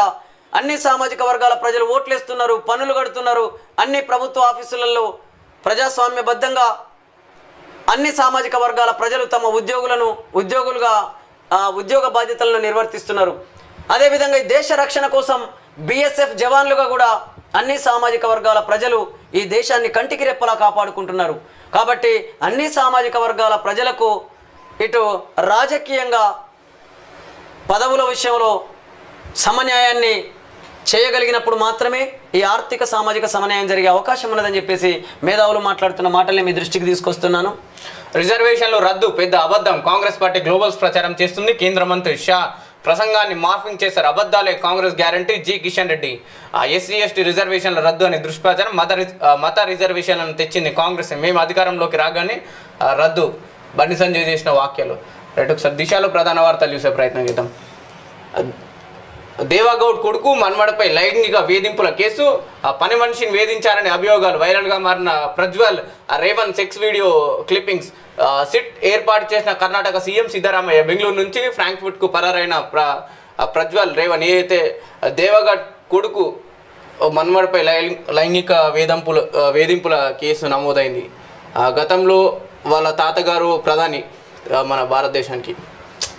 అన్ని సామాజిక వర్గాల ప్రజలు ఓట్లేస్తున్నారు, పన్నులు కడుతున్నారు. అన్ని ప్రభుత్వ ఆఫీసులలో ప్రజాస్వామ్యబద్ధంగా అన్ని సామాజిక వర్గాల ప్రజలు తమ ఉద్యోగులుగా ఉద్యోగ బాధ్యతలను నిర్వర్తిస్తున్నారు. అదేవిధంగా ఈ దేశ రక్షణ కోసం బిఎస్ఎఫ్ జవాన్లుగా కూడా అన్ని సామాజిక వర్గాల ప్రజలు ఈ దేశాన్ని కంటికి రెప్పలా కాపాడుకుంటున్నారు. కాబట్టి అన్ని సామాజిక వర్గాల ప్రజలకు ఇటు రాజకీయంగా పదవుల విషయంలో సమన్యాయాన్ని చేయగలిగినప్పుడు మాత్రమే ఈ ఆర్థిక సామాజిక సమన్యాయం జరిగే అవకాశం ఉన్నదని చెప్పేసి మేధావులు మాట్లాడుతున్న మాటల్ని మీ దృష్టికి తీసుకొస్తున్నాను. రిజర్వేషన్లు రద్దు పెద్ద అబద్ధం, కాంగ్రెస్ పార్టీ గ్లోబల్స్ ప్రచారం చేస్తుంది. కేంద్ర మంత్రి షా ప్రసంగాన్ని మార్ఫింగ్ చేశారు. అబద్ధాలే Congress guarantee. G Kishan Reddy SC ST రిజర్వేషన్ల రద్దు అనే దుష్ప్రచారం, మత రిజర్వేషన్లను తెచ్చింది కాంగ్రెస్, మేము అధికారంలోకి రాగానే రద్దు. బండి సంజయ్ చేసిన వాక్యాలు. రైట్, ఒకసారి దిశలో ప్రధాన వార్తలు చూసే ప్రయత్నం చేద్దాం. దేవాగౌడ్ కొడుకు మన్మడపై లైంగిక వేధింపుల కేసు, పని మనిషిని వేధించారనే అభియోగాలు, వైరల్గా మారిన Prajwal Revan sex video clippings. SIT ఏర్పాటు చేసిన కర్ణాటక సీఎం సిద్ధరామయ్య బెంగళూరు నుంచి ఫ్రాంక్ఫర్ట్కు పరారైన ప్రజ్వల్ రేవన్ ఏదైతే దేవగౌడ్ కొడుకు మన్మడపై లైంగిక వేధింపుల కేసు నమోదైంది. గతంలో వాళ్ళ తాతగారు ప్రధాని మన భారతదేశానికి.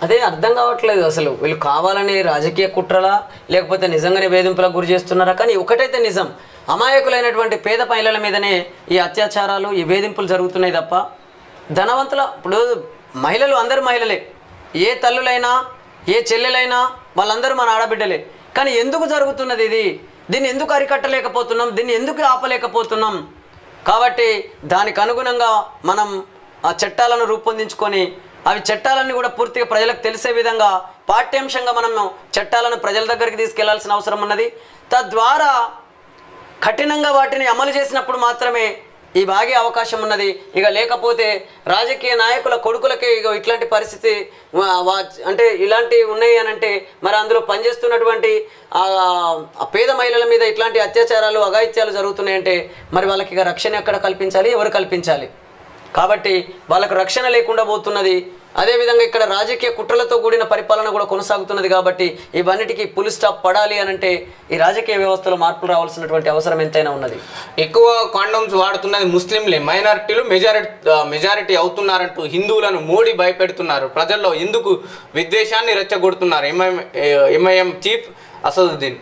అదే అర్థం కావట్లేదు అసలు, వీళ్ళు కావాలని రాజకీయ కుట్రలా లేకపోతే నిజంగానే వేధింపులకు గురి చేస్తున్నారా? కానీ ఒకటైతే నిజం, అమాయకులైనటువంటి పేద మహిళల మీదనే ఈ అత్యాచారాలు, ఈ వేధింపులు జరుగుతున్నాయి తప్ప ధనవంతుల, ఇప్పుడు మహిళలు అందరు మహిళలే, ఏ తల్లులైనా ఏ చెల్లెలైనా వాళ్ళందరూ మన ఆడబిడ్డలే. కానీ ఎందుకు జరుగుతున్నది ఇది? దీన్ని ఎందుకు అరికట్టలేకపోతున్నాం? దీన్ని ఎందుకు ఆపలేకపోతున్నాం? కాబట్టి దానికి అనుగుణంగా మనం ఆ చట్టాలను రూపొందించుకొని అవి చట్టాలన్నీ కూడా పూర్తిగా ప్రజలకు తెలిసే విధంగా పాఠ్యాంశంగా మనం చట్టాలను ప్రజల దగ్గరికి తీసుకెళ్లాల్సిన అవసరం ఉన్నది. తద్వారా కఠినంగా వాటిని అమలు చేసినప్పుడు మాత్రమే ఈ బాగే అవకాశం ఉన్నది. ఇక లేకపోతే రాజకీయ నాయకుల కొడుకులకే ఇక ఇట్లాంటి పరిస్థితి అంటే ఇలాంటివి ఉన్నాయి అని అంటే మరి అందులో పనిచేస్తున్నటువంటి పేద మహిళల మీద ఇట్లాంటి అత్యాచారాలు, అఘాయిత్యాలు జరుగుతున్నాయంటే మరి వాళ్ళకి ఇక రక్షణ ఎక్కడ కల్పించాలి? ఎవరు కల్పించాలి? కాబట్టి వాళ్ళకు రక్షణ లేకుండా పోతున్నది. అదేవిధంగా ఇక్కడ రాజకీయ కుట్రలతో కూడిన పరిపాలన కూడా కొనసాగుతున్నది. కాబట్టి ఇవన్నిటికీ ఫుల్ స్టాప్ పడాలి అనంటే ఈ రాజకీయ వ్యవస్థలో మార్పులు రావాల్సినటువంటి అవసరం ఎంతైనా ఉన్నది. ఎక్కువ కాండోమ్స్ వాడుతున్నది ముస్లింలే, మైనారిటీలు మెజారిటీ అవుతున్నారంటూ హిందువులను మోడీ భయపెడుతున్నారు. ప్రజల్లో ఎందుకు విద్వేషాన్ని రెచ్చగొడుతున్నారు? MIM chief Asaduddin.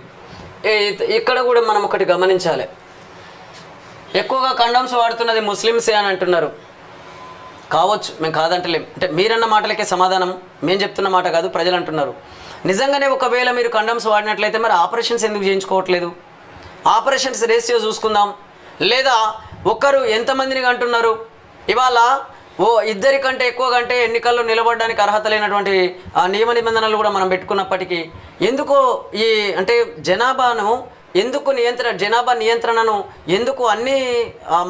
ఇక్కడ కూడా మనం ఒకటి గమనించాలి, ఎక్కువగా కండోమ్స్ వాడుతున్నది ముస్లిమ్సే అని అంటున్నారు. కావచ్చు, మేము కాదంటలేం. అంటే మీరన్న మాటలకే సమాధానం, మేము చెప్తున్న మాట కాదు, ప్రజలు అంటున్నారు. నిజంగానే ఒకవేళ మీరు కండమ్స్ వాడినట్లయితే మరి ఆపరేషన్స్ ఎందుకు చేయించుకోవట్లేదు? ఆపరేషన్స్ రేషియో చూసుకుందాం. లేదా ఒక్కరు ఎంతమందిని అంటున్నారు? ఇవాళ ఇద్దరి కంటే ఎక్కువ కంటే ఎన్నికల్లో నిలబడడానికి అర్హత లేనటువంటి నియమ నిబంధనలు కూడా మనం పెట్టుకున్నప్పటికీ ఎందుకో ఈ అంటే జనాభా నియంత్రణను ఎందుకు అన్ని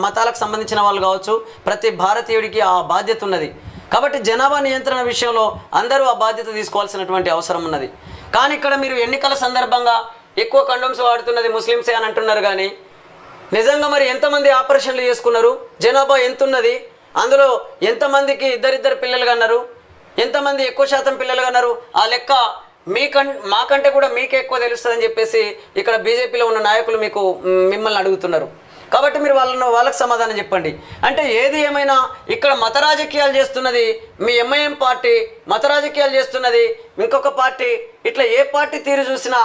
మతాలకు సంబంధించిన వాళ్ళు కావచ్చు, ప్రతి భారతీయుడికి ఆ బాధ్యత ఉన్నది. కాబట్టి జనాభా నియంత్రణ విషయంలో అందరూ ఆ బాధ్యత తీసుకోవాల్సినటువంటి అవసరం ఉన్నది. కానీ ఇక్కడ మీరు ఎన్నికల సందర్భంగా ఎక్కువ కండోమ్స్ వాడుతున్నది ముస్లిమ్సే అని అంటున్నారు. కానీ నిజంగా మరి ఎంతమంది ఆపరేషన్లు చేసుకున్నారు, జనాభా ఎంత ఉన్నది, అందులో ఎంతమందికి ఇద్దరిద్దరు పిల్లలు కన్నారు, ఎంతమంది ఎక్కువ శాతం పిల్లలు కన్నారు, ఆ లెక్క మాకంటే కూడా మీకే ఎక్కువ తెలుస్తుందని చెప్పేసి ఇక్కడ బీజేపీలో ఉన్న నాయకులు మిమ్మల్ని అడుగుతున్నారు. కాబట్టి మీరు వాళ్ళకి సమాధానం చెప్పండి. అంటే ఏది ఏమైనా ఇక్కడ మత రాజకీయాలు చేస్తున్నది మీ ఎంఐఎం పార్టీ, మత రాజకీయాలు చేస్తున్నది ఇంకొక పార్టీ. ఇట్లా ఏ పార్టీ తీరు చూసినా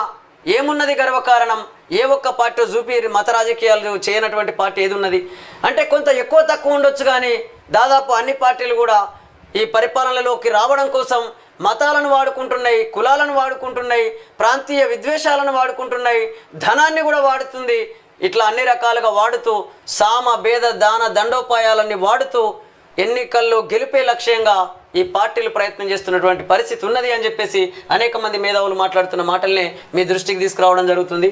ఏమున్నది గర్వకారణం? ఏ ఒక్క పార్టీ చూపి మత రాజకీయాలు చేయనటువంటి పార్టీ ఏది ఉన్నది? అంటే కొంత ఎక్కువ తక్కువ ఉండొచ్చు, కానీ దాదాపు అన్ని పార్టీలు కూడా ఈ పరిపాలనలోకి రావడం కోసం మతాలను వాడుకుంటున్నాయి, కులాలను వాడుకుంటున్నాయి, ప్రాంతీయ విద్వేషాలను వాడుకుంటున్నాయి, ధనాన్ని కూడా వాడుతుంది. ఇట్లా అన్ని రకాలుగా వాడుతూ సామ భేద దాన దండోపాయాలన్నీ వాడుతూ ఎన్నికల్లో గెలిపే లక్ష్యంగా ఈ పార్టీలు ప్రయత్నం చేస్తున్నటువంటి పరిస్థితి ఉన్నది అని చెప్పేసి అనేక మంది మేధావులు మాట్లాడుతున్న మాటల్ని మీ దృష్టికి తీసుకురావడం జరుగుతుంది.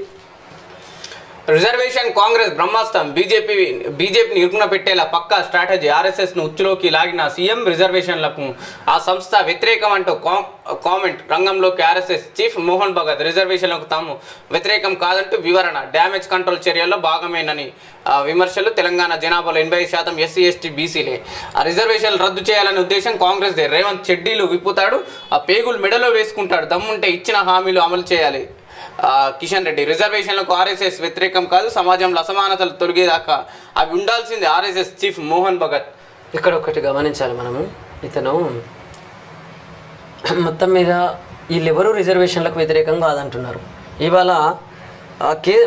రిజర్వేషన్ కాంగ్రెస్ బ్రహ్మాస్త్రం, బీజేపీని ఇరుకున పెట్టేలా పక్కా స్ట్రాటజీ. ఆర్ఎస్ఎస్ను ఉచ్చులోకి లాగిన సీఎం, రిజర్వేషన్లకు ఆ సంస్థ వ్యతిరేకం అంటూ కామెంట్. రంగంలోకి ఆర్ఎస్ఎస్ చీఫ్ మోహన్ భగత్. రిజర్వేషన్లకు తాము వ్యతిరేకం కాదంటూ వివరణ. డ్యామేజ్ కంట్రోల్ చర్యల్లో భాగమేనని విమర్శలు. తెలంగాణ జనాభాలో 85% ఎస్సీ ఎస్టీ బీసీలే. ఆ రిజర్వేషన్లు రద్దు చేయాలనే ఉద్దేశం కాంగ్రెస్దే. రేవంత్ చెడ్డీలు విప్పుతాడు, ఆ పేగులు మెడలో వేసుకుంటాడు. దమ్ముంటే ఇచ్చిన హామీలు అమలు చేయాలి. కిషన్ రెడ్డి. రిజర్వేషన్లకు ఆర్ఎస్ఎస్ వ్యతిరేకం కాదు, సమాజంలో అసమానతలు తొలగేదాకా అవి ఉండాల్సింది. RSS chief Mohan Bhagat. ఇక్కడ ఒకటి గమనించాలి మనము, ఇతను మొత్తం మీద వీళ్ళెవరూ రిజర్వేషన్లకు వ్యతిరేకం కాదంటున్నారు. ఇవాళ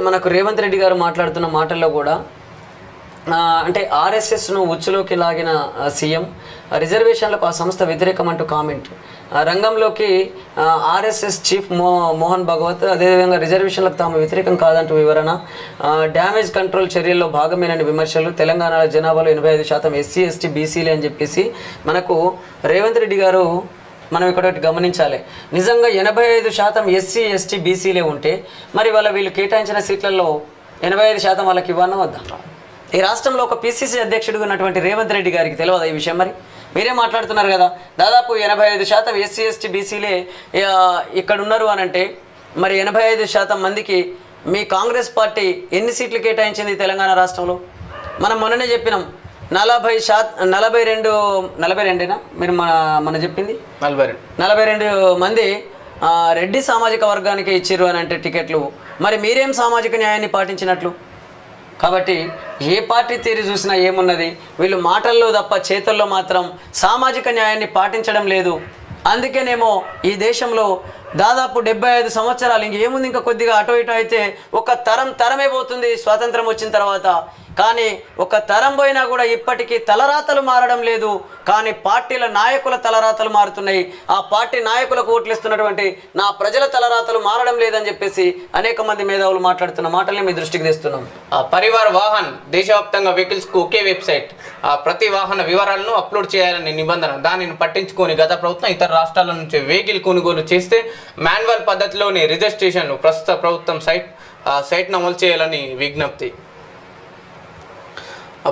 మనకు రేవంత్ రెడ్డి గారు మాట్లాడుతున్న మాటల్లో కూడా అంటే ఆర్ఎస్ఎస్ను ఉచ్చులోకి లాగిన సీఎం, రిజర్వేషన్లకు ఆ సంస్థ వ్యతిరేకం అంటూ కామెంట్. రంగంలోకి ఆర్ఎస్ఎస్ చీఫ్ మోహన్ భగవత్. అదేవిధంగా రిజర్వేషన్లకు తాము వ్యతిరేకం కాదంటూ వివరణ. డ్యామేజ్ కంట్రోల్ చర్యల్లో భాగమేనని విమర్శలు. తెలంగాణ జనాభాలో 85% ఎస్సీ ఎస్టీ బీసీలే అని చెప్పేసి మనకు రేవంత్ రెడ్డి గారు. మనం ఇక్కడ ఒకటి గమనించాలి, నిజంగా 85% ఎస్సీ ఎస్టీ బీసీలే ఉంటే మరి వీళ్ళు కేటాయించిన సీట్లలో 85% వాళ్ళకి ఇవ్వన్నా వద్దా? ఈ రాష్ట్రంలో ఒక పీసీసీ అధ్యక్షుడిగా ఉన్నటువంటి రేవంత్ రెడ్డి గారికి తెలియదా ఈ విషయం? మరి మీరే మాట్లాడుతున్నారు కదా, దాదాపు 85% ఎస్సీ ఎస్టీ బీసీలే ఇక్కడ ఉన్నారు అని అంటే మరి 85% మందికి మీ కాంగ్రెస్ పార్టీ ఎన్ని సీట్లు కేటాయించింది తెలంగాణ రాష్ట్రంలో? మనం మొన్ననే చెప్పినాం, 42 మీరు మన చెప్పింది 42 మంది రెడ్డి సామాజిక వర్గానికి ఇచ్చిర్రు అని అంటే టికెట్లు. మరి మీరేం సామాజిక న్యాయాన్ని పాటించినట్లు? కాబట్టి ఏ పార్టీ తీరు చూసినా ఏమున్నది, వీళ్ళు మాటల్లో తప్ప చేతుల్లో మాత్రం సామాజిక న్యాయాన్ని పాటించడం లేదు. అందుకేనేమో ఈ దేశంలో దాదాపు 75 సంవత్సరాలు ఇంకేముంది, ఇంకా కొద్దిగా అటు ఇటు అయితే ఒక తరమే పోతుంది స్వాతంత్రం వచ్చిన తర్వాత. కానీ ఒక తరం పోయినా కూడా ఇప్పటికీ తలరాతలు మారడం లేదు, కానీ పార్టీల నాయకుల తలరాతలు మారుతున్నాయి. ఆ పార్టీ నాయకులకు ఓట్లిస్తున్నటువంటి నా ప్రజల తలరాతలు మారడం లేదని చెప్పేసి అనేక మంది మేధావులు మాట్లాడుతున్న మాటల్ని మీ దృష్టికి తెస్తున్నాం. పరివార్ వాహన్ దేశవ్యాప్తంగా వెహికల్స్కు ఒకే వెబ్సైట్, ప్రతి వాహన వివరాలను అప్లోడ్ చేయాలనే నిబంధన. దానిని పట్టించుకొని గత ప్రభుత్వం ఇతర రాష్ట్రాల నుంచి వెహికల్ కొనుగోలు చేస్తే మాన్యువల్ పద్ధతిలోని రిజిస్ట్రేషన్లు ప్రస్తుత ప్రభుత్వం సైట్ను అమలు చేయాలని విజ్ఞప్తి.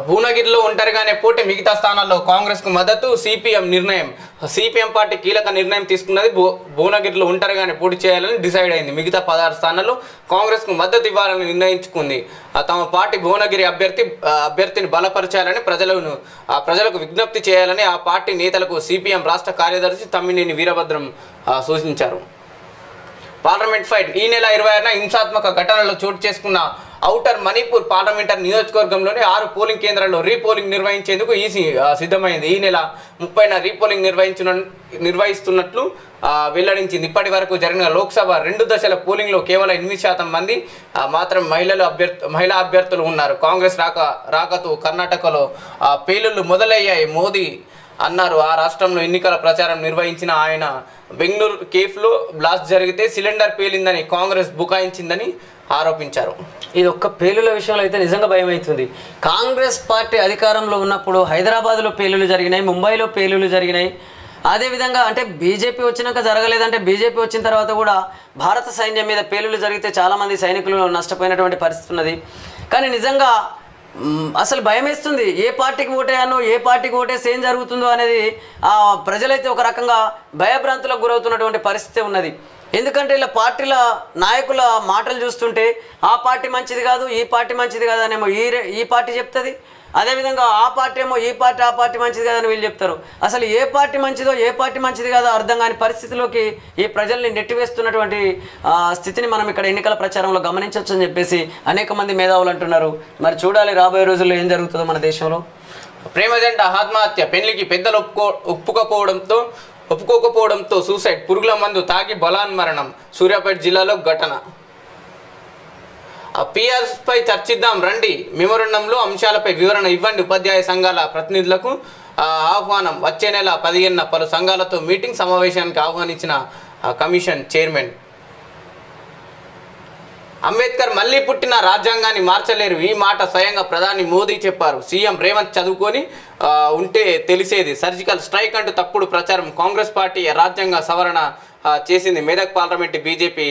భువనగిరిలో ఒంటరిగానే పోటీ, మిగతా స్థానాల్లో కాంగ్రెస్కు మద్దతు. సిపిఎం నిర్ణయం. సిపిఎం పార్టీ కీలక నిర్ణయం తీసుకున్నది. భువనగిరిలో ఒంటరిగానే పోటీ చేయాలని డిసైడ్ అయింది. మిగతా 16 స్థానాల్లో కాంగ్రెస్కు మద్దతు ఇవ్వాలని నిర్ణయించుకుంది. తమ పార్టీ భువనగిరి అభ్యర్థిని బలపరచాలని ప్రజలకు విజ్ఞప్తి చేయాలని ఆ పార్టీ నేతలకు సిపిఎం రాష్ట్ర కార్యదర్శి తమ్మినేని వీరభద్రం సూచించారు. Parliament fight. ఈ నెల 26న హింసాత్మక ఘటనలో చోటు చేసుకున్న ఔటర్ మణిపూర్ పార్లమెంటరీ నియోజకవర్గంలోని 6 పోలింగ్ కేంద్రాల్లో రీపోలింగ్ నిర్వహించేందుకు ఈసీ సిద్ధమైంది. ఈ నెల 30న రీపోలింగ్ నిర్వహిస్తున్నట్లు వెల్లడించింది. ఇప్పటి వరకు జరిగిన లోక్సభ 2 దశల పోలింగ్లో కేవలం 8% మంది మాత్రం మహిళా అభ్యర్థులు ఉన్నారు. కాంగ్రెస్ రాకతో కర్ణాటకలో పేలుళ్లు మొదలయ్యాయి మోదీ అన్నారు. ఆ రాష్ట్రంలో ఎన్నికల ప్రచారం నిర్వహించిన ఆయన బెంగళూరు కేఫ్లో బ్లాస్ట్ జరిగితే సిలిండర్ పేలిందని కాంగ్రెస్ బుకాయించిందని ఆరోపించారు. ఇది ఒక్క పేలుల విషయంలో అయితే నిజంగా భయం అవుతుంది. కాంగ్రెస్ పార్టీ అధికారంలో ఉన్నప్పుడు హైదరాబాద్లో పేలులు జరిగినాయి, ముంబైలో పేలులు జరిగినాయి. అదేవిధంగా అంటే బీజేపీ వచ్చినాక జరగలేదంటే బీజేపీ వచ్చిన తర్వాత కూడా భారత సైన్యం మీద పేలులు జరిగితే చాలామంది సైనికులు నష్టపోయినటువంటి పరిస్థితి ఉన్నది. కానీ నిజంగా అసలు భయం వేస్తుంది. ఏ పార్టీకి ఓటేయానో, ఏ పార్టీకి ఓటేస్తే ఏం జరుగుతుందో అనేది ప్రజలైతే ఒక రకంగా భయభ్రాంతులకు గురవుతున్నటువంటి పరిస్థితి ఉన్నది. ఎందుకంటే ఇలా పార్టీల నాయకుల మాటలు చూస్తుంటే ఆ పార్టీ మంచిది కాదు, ఈ పార్టీ మంచిది కాదు అనేమో ఈ పార్టీ చెప్తుంది, అదేవిధంగా ఆ పార్టీ ఏమో ఈ పార్టీ ఆ పార్టీ మంచిది కాదని వీళ్ళు చెప్తారు. అసలు ఏ పార్టీ మంచిదో ఏ పార్టీ మంచిది కాదో అర్థం కాని పరిస్థితిలోకి ఈ ప్రజల్ని నెట్టివేస్తున్నటువంటి స్థితిని మనం ఇక్కడ ఎన్నికల ప్రచారంలో గమనించవచ్చు అని చెప్పేసి అనేక మంది మేధావులు అంటున్నారు. మరి చూడాలి రాబోయే రోజుల్లో ఏం జరుగుతుందో మన దేశంలో. ప్రేమ జంట ఆత్మహత్య, పెళ్లికి పెద్దలు ఒప్పుకోకపోవడంతో సూసైడ్, పురుగుల మందు తాగి బలాన్మరణం. సూర్యాపేట జిల్లాలో ఘటన. పిఆర్పై చర్చిద్దాం రండి, మెమోరండంలో అంశాలపై వివరణ ఇవ్వండి. ఉపాధ్యాయ సంఘాల ప్రతినిధులకు ఆహ్వానం. వచ్చే నెల 15న పలు సంఘాలతో మీటింగ్ సమావేశానికి ఆహ్వానించిన కమిషన్ చైర్మన్. అంబేద్కర్ మళ్ళీ పుట్టిన రాజ్యాంగాన్ని మార్చలేరు, ఈ మాట స్వయంగా ప్రధాని మోదీ చెప్పారు. సీఎం రేవంత్ చదువుకొని ఉంటే తెలిసేది. సర్జికల్ స్ట్రైక్ అంటూ తప్పుడు ప్రచారం. కాంగ్రెస్ పార్టీ రాజ్యాంగ సవరణ చేసింది. మెదక్ పార్లమెంటు బీజేపీ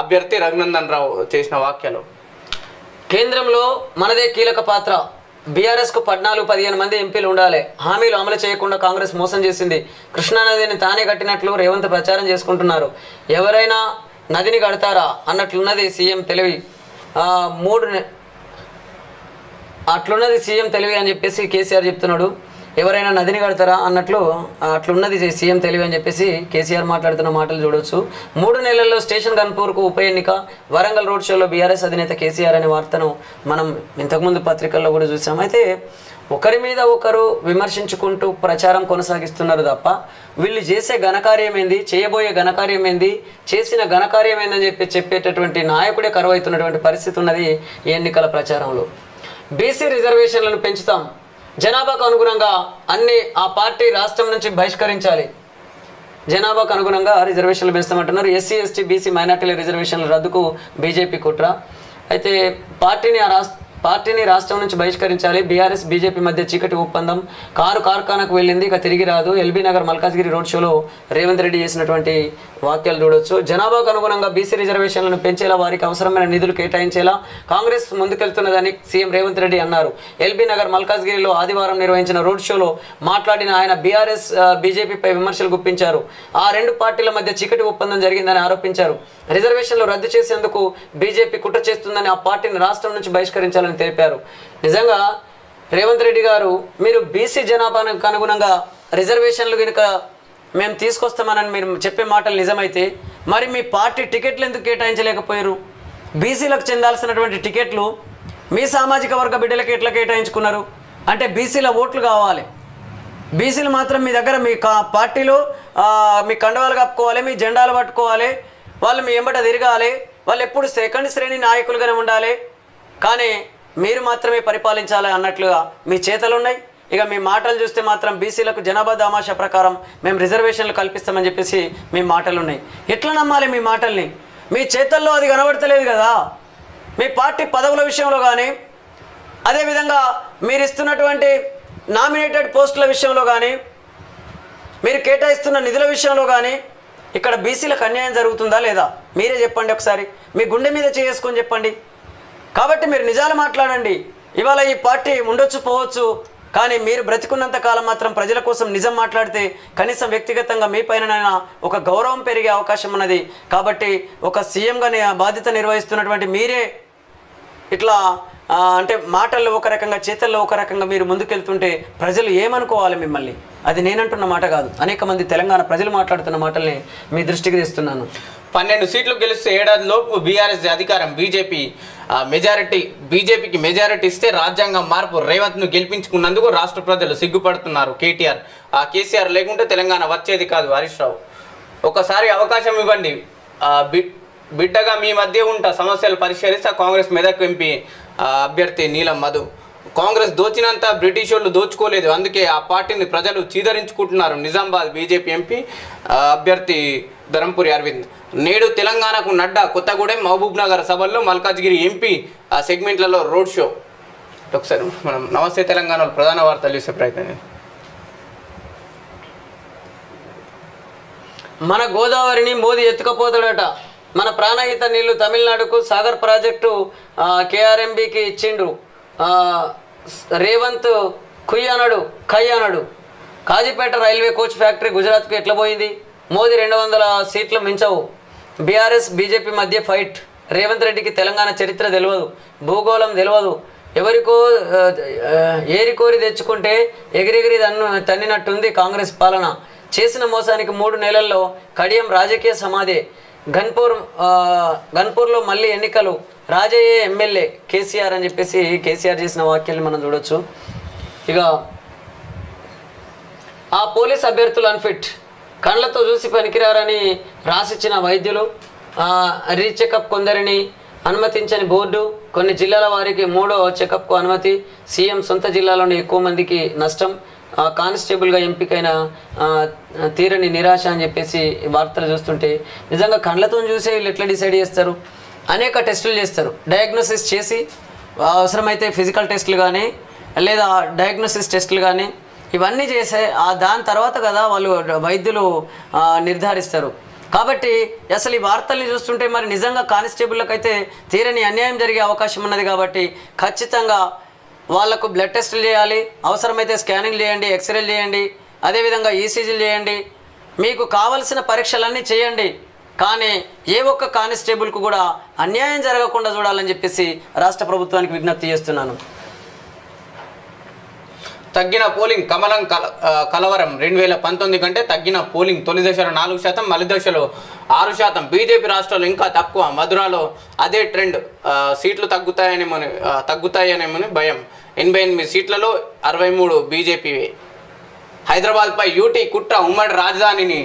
అభ్యర్థి రఘునందన్ రావు చేసిన వ్యాఖ్యలు. కేంద్రంలో మనదే కీలక పాత్ర. బీఆర్ఎస్కు 14-15 మంది ఎంపీలు ఉండాలి. హామీలు అమలు చేయకుండా కాంగ్రెస్ మోసం చేసింది. కృష్ణానదిని తానే కట్టినట్లు రేవంత్ ప్రచారం చేసుకుంటున్నారు. ఎవరైనా నదిని కడతారా అన్నట్లున్నది సీఎం తెలివి. అట్లున్నది సీఎం తెలివి అని చెప్పేసి కేసీఆర్ చెప్తున్నాడు. ఎవరైనా నదిని కడతారా అట్లున్నది సీఎం తెలివి అని చెప్పేసి కేసీఆర్ మాట్లాడుతున్న మాటలు చూడొచ్చు. 3 నెలల్లో స్టేషన్ గన్పూర్కు ఉప ఎన్నిక. వరంగల్ రోడ్ షోలో బీఆర్ఎస్ అధినేత కేసీఆర్ అనే వార్తను మనం ఇంతకుముందు పత్రికల్లో కూడా చూసాం. అయితే ఒకరి మీద ఒకరు విమర్శించుకుంటూ ప్రచారం కొనసాగిస్తున్నారు తప్ప వీళ్ళు చేసే ఘనకార్యం ఏంది, చేయబోయే ఘనకార్యం ఏంది, చేసిన ఘనకార్యం ఏందని చెప్పేటటువంటి నాయకుడే కరువైతున్నటువంటి పరిస్థితి ఉన్నది ఈ ఎన్నికల ప్రచారంలో. బీసీ రిజర్వేషన్లను పెంచుతాం, జనాభాకు అనుగుణంగా ఆ పార్టీ రాష్ట్రం నుంచి బహిష్కరించాలి. జనాభాకు అనుగుణంగా రిజర్వేషన్లు పెంచుతామంటున్నారు. ఎస్సీ ఎస్టీ బీసీ మైనార్టీల రిజర్వేషన్ల రద్దుకు బీజేపీ కుట్ర. అయితే పార్టీని రాష్ట్రం నుంచి బహిష్కరించాలి. బీఆర్ఎస్ బీజేపీ మధ్య చీకటి ఒప్పందం. కారు కార్ఖానాకు వెళ్ళింది, ఇక తిరిగి రాదు. ఎల్బీ నగర్ మల్కాజ్గిరి రోడ్ షోలో రేవంత్ రెడ్డి చేసినటువంటి వాక్యాలు చూడొచ్చు. జనాభాకు అనుగుణంగా బీసీ రిజర్వేషన్లను పెంచేలా, వారికి అవసరమైన నిధులు కేటాయించేలా కాంగ్రెస్ ముందుకెళ్తున్నదని సీఎం రేవంత్ రెడ్డి అన్నారు. ఎల్బీ నగర్ మల్కాజ్గిరిలో ఆదివారం నిర్వహించిన రోడ్ షోలో మాట్లాడిన ఆయన బీఆర్ఎస్ బీజేపీపై విమర్శలు గుప్పించారు. ఆ 2 పార్టీల మధ్య చీకటి ఒప్పందం జరిగిందని ఆరోపించారు. రిజర్వేషన్లు రద్దు చేసేందుకు బీజేపీ కుట్ర చేస్తుందని ఆ పార్టీని రాష్ట్రం నుంచి బహిష్కరించాలని తెలిపారు. నిజంగా రేవంత్ రెడ్డి గారు, మీరు బీసీ జనాభాకు అనుగుణంగా రిజర్వేషన్లు కనుక మేము తీసుకొస్తామని మీరు చెప్పే మాటలు నిజమైతే మరి మీ పార్టీ టికెట్లు ఎందుకు కేటాయించలేకపోయారు? బీసీలకు చెందాల్సినటువంటి టికెట్లు మీ సామాజిక వర్గ బిడ్డలకి ఎట్లా కేటాయించుకున్నారు? అంటే బీసీల ఓట్లు కావాలి. బీసీలు మాత్రం మీ దగ్గర మీ పార్టీలో మీ కండవాలు కప్పుకోవాలి, మీ జెండాలు పట్టుకోవాలి, వాళ్ళు మీ ఎంబట తిరగాలి, వాళ్ళు ఎప్పుడు సెకండ్ శ్రేణి నాయకులుగానే ఉండాలి, కానీ మీరు మాత్రమే పరిపాలించాలి అన్నట్లుగా మీ చేతలు ఉన్నాయి. ఇక మీ మాటలు చూస్తే మాత్రం బీసీలకు జనాభా దామాషా ప్రకారం మేము రిజర్వేషన్లు కల్పిస్తామని చెప్పేసి మీ మాటలు ఉన్నాయి. ఎట్లా నమ్మాలి మీ మాటల్ని? మీ చేతల్లో అది కనబడతలేదు కదా. మీ పార్టీ పదవుల విషయంలో కానీ, అదేవిధంగా మీరు ఇస్తున్నటువంటి నామినేటెడ్ పోస్టుల విషయంలో కానీ, మీరు కేటాయిస్తున్న నిధుల విషయంలో కానీ ఇక్కడ బీసీలకు అన్యాయం జరుగుతుందా లేదా? మీరే చెప్పండి ఒకసారి. మీ గుండె మీద చేసుకొని చెప్పండి. కాబట్టి మీరు నిజాలు మాట్లాడండి. ఇవాళ ఈ పార్టీ ఉండొచ్చు పోవచ్చు, కానీ మీరు బ్రతికున్నంత కాలం మాత్రం ప్రజల కోసం నిజం మాట్లాడితే కనీసం వ్యక్తిగతంగా మీ పైన ఒక గౌరవం పెరిగే అవకాశం ఉన్నది. కాబట్టి ఒక సీఎంగా బాధ్యత నిర్వహిస్తున్నటువంటి మీరే ఇట్లా అంటే మాటల్లో ఒక రకంగా చేతల్లో ఒక రకంగా మీరు ముందుకెళ్తుంటే ప్రజలు ఏమనుకోవాలి మిమ్మల్ని? అది నేనంటున్న మాట కాదు, అనేక మంది తెలంగాణ ప్రజలు మాట్లాడుతున్న మాటల్ని మీ దృష్టికి తెస్తున్నాను. 12 సీట్లు గెలిస్తే ఏడాదిలోపు బీఆర్ఎస్ అధికారం. బీజేపీకి మెజారిటీ ఇస్తే రాజ్యాంగం మార్పు. రేవంత్ను గెలిపించుకున్నందుకు రాష్ట్ర ప్రజలు సిగ్గుపడుతున్నారు. కేసీఆర్ లేకుంటే తెలంగాణ వచ్చేది కాదు. హరీష్ రావు, ఒకసారి అవకాశం ఇవ్వండి, బిడ్డగా మీ మధ్య ఉంటా, సమస్యలు పరిష్కరిస్తా. కాంగ్రెస్ మెదక్ ఎంపీ అభ్యర్థి నీలం మధు. కాంగ్రెస్ దోచినంత బ్రిటిష్ వాళ్ళు దోచుకోలేదు, అందుకే ఆ పార్టీని ప్రజలు చీదరించుకుంటున్నారు. నిజామాబాద్ బీజేపీ ఎంపీ అభ్యర్థి ధరంపురి అరవింద్. నేడు తెలంగాణకు నడ్డా. కొత్తగూడెం మహబూబ్ నగర్ సభల్లో మల్కాజ్గిరి ఎంపీ సెగ్మెంట్లలో రోడ్ షో. ఒకసారి మనం నమస్తే తెలంగాణలో ప్రధాన వార్తలు చూసే ప్రయత్నం. మన గోదావరిని మోదీ ఎత్తుకపోతాడట. మన ప్రాణహిత నీళ్లు తమిళనాడుకు సాగర్ ప్రాజెక్టు కేఆర్ఎంబీకి ఇచ్చిండ్రు. రేవంత్ కై అన్నాడు. కాజీపేట రైల్వే కోచ్ ఫ్యాక్టరీ గుజరాత్కు ఎట్లా పోయింది? మోదీ 200 సీట్లు మించవు. బీఆర్ఎస్ బీజేపీ మధ్య ఫైట్. రేవంత్ రెడ్డికి తెలంగాణ చరిత్ర తెలియదు, భూగోళం తెలియదు. ఎవరికో ఏరికోరి తెచ్చుకుంటే ఎగిరెగిరి తన్నినట్టుంది కాంగ్రెస్ పాలన. చేసిన మోసానికి 3 నెలల్లో కడియం రాజకీయ సమాధి. గన్పూర్లో మళ్ళీ ఎన్నికలు, రాజయ్యే ఎమ్మెల్యే కేసీఆర్ అని చెప్పేసి కేసీఆర్ చేసిన వాక్యాన్ని మనం చూడొచ్చు. ఇక ఆ పోలీస్ అభ్యర్థులు అన్ఫిట్, కళ్ళతో చూసి పనికిరారని రాసిచ్చిన వైద్యులు, రీచెకప్ కొందరిని అనుమతించని బోర్డు, కొన్ని జిల్లాల వారికి 3వ చెకప్కు అనుమతి, సీఎం సొంత జిల్లాలోని ఎక్కువ మందికి నష్టం, కానిస్టేబుల్గా ఎంపికైన తీరని నిరాశ అని చెప్పేసి వార్తలు చూస్తుంటే నిజంగా కళ్ళతో చూసే వీళ్ళు ఎట్లా డిసైడ్ చేస్తారు? అనేక టెస్టులు చేస్తారు, డయాగ్నోసిస్ చేసి అవసరమైతే ఫిజికల్ టెస్టులు కానీ లేదా డయాగ్నోసిస్ టెస్టులు కానీ ఇవన్నీ చేసే దాని తర్వాత కదా వాళ్ళు వైద్యులు నిర్ధారిస్తారు. కాబట్టి అసలు ఈ వార్తల్ని చూస్తుంటే మరి నిజంగా కానిస్టేబుల్లకు అయితే తీరని అన్యాయం జరిగే అవకాశం ఉన్నది. కాబట్టి ఖచ్చితంగా వాళ్లకు బ్లడ్ టెస్టులు చేయాలి, అవసరమైతే స్కానింగ్ చేయండి, ఎక్స్రేలు చేయండి, అదేవిధంగా ఈసీజీలు చేయండి, మీకు కావలసిన పరీక్షలన్నీ చేయండి. కానీ ఏ ఒక్క కానిస్టేబుల్కు కూడా అన్యాయం జరగకుండా చూడాలని చెప్పేసి రాష్ట్ర ప్రభుత్వానికి విజ్ఞప్తి చేస్తున్నాను. తగ్గిన పోలింగ్ కలవరం 2019 కంటే తగ్గిన పోలింగ్. తొలి దశలో 4%, మలి దశలో 6%. బీజేపీ రాష్ట్రాలు ఇంకా తక్కువ. మధురాలో అదే ట్రెండ్. సీట్లు తగ్గుతాయనేమని భయం. 88 సీట్లలో 63 బీజేపీ. హైదరాబాద్పై యూటీ కుట్ర. ఉమ్మడి రాజధానిని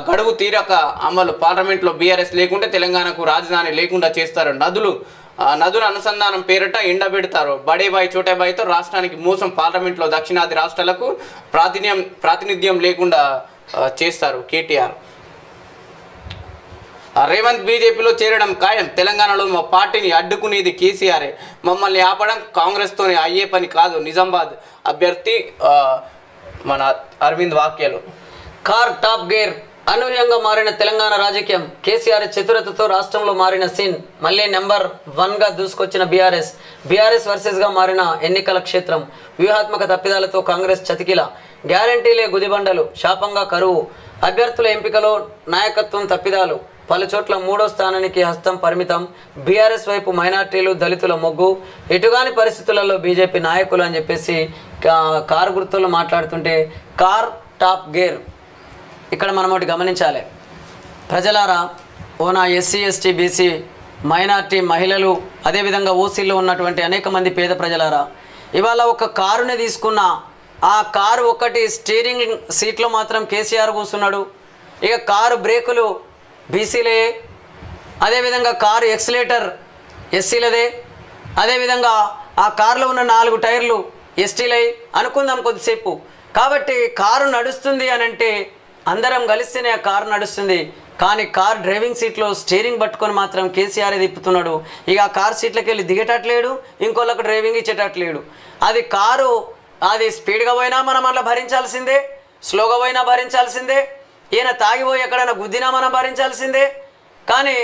గడువు తీరక అమలు. పార్లమెంట్లో బీఆర్ఎస్ లేకుంటే తెలంగాణకు రాజధాని లేకుండా చేస్తారు. నదుల అనుసంధానం పేరిట ఎండబెడతారు. బడేబాయి చోటేబాయితో రాష్ట్రానికి మోసం. పార్లమెంట్లో దక్షిణాది రాష్ట్రాలకు ప్రాతినిధ్యం లేకుండా చేస్తారు కేటీఆర్. రేవంత్ బీజేపీలో చేరడం ఖాయం. తెలంగాణలో మా పార్టీని అడ్డుకునేది కేసీఆర్. మమ్మల్ని ఆపడం కాంగ్రెస్తోనే అయ్యే పని కాదు. నిజామాబాద్ అభ్యర్థి మన అరవింద్ వాక్యాలు. Car top gear. అనూహ్యంగా మారిన తెలంగాణ రాజకీయం. కేసీఆర్ చతురతతో రాష్ట్రంలో మారిన సీన్. మళ్ళీ నెంబర్ 1గా దూసుకొచ్చిన బీఆర్ఎస్ వర్సెస్గా మారిన ఎన్నికల క్షేత్రం. వ్యూహాత్మక తప్పిదాలతో కాంగ్రెస్ చతికిల. గ్యారంటీలే గుదిబండలు, శాపంగా కరువు. అభ్యర్థుల ఎంపికలో నాయకత్వం తప్పిదాలు. పలుచోట్ల 3వ స్థానానికి హస్తం పరిమితం. బీఆర్ఎస్ వైపు మైనార్టీలు, దళితుల మొగ్గు. ఎటుగాని పరిస్థితులలో బీజేపీ నాయకులు అని చెప్పేసి కారు గుర్తులు మాట్లాడుతుంటే కార్ టాప్ గేర్. ఇక్కడ మనం ఒకటి గమనించాలి ప్రజలారా. ఓనా ఎస్సీ ఎస్టీ బీసీ మైనార్టీ మహిళలు అదేవిధంగా ఓసీలో ఉన్నటువంటి అనేక మంది పేద ప్రజలారా, ఇవాళ ఒక కారుని తీసుకున్న ఆ కారు ఒకటి స్టీరింగ్ సీట్లో మాత్రం కేసీఆర్ కూర్చున్నాడు. ఇక కారు బ్రేకులు బీసీలే, అదేవిధంగా కారు ఎక్సిలేటర్ ఎస్సీలదే, అదేవిధంగా ఆ కారులో ఉన్న 4 టైర్లు ఎస్టీలై అనుకుందాం కొద్దిసేపు. కాబట్టి కారు నడుస్తుంది అని అంటే అందరం కలిస్తేనే ఆ కారు నడుస్తుంది. కానీ కార్ డ్రైవింగ్ సీట్లో స్టీరింగ్ పట్టుకొని మాత్రం కేసీఆర్ తిప్పుతున్నాడు. ఇక ఆ కార్ సీట్లకి వెళ్ళి దిగేటట్లేడు, ఇంకోళ్ళకు డ్రైవింగ్ ఇచ్చేటట్లేడు. అది కారు అది స్పీడ్గా పోయినా మనం అట్లా భరించాల్సిందే, స్లోగా పోయినా భరించాల్సిందే, ఈయన తాగిపోయి ఎక్కడైనా గుద్దినా మనం భరించాల్సిందే. కానీ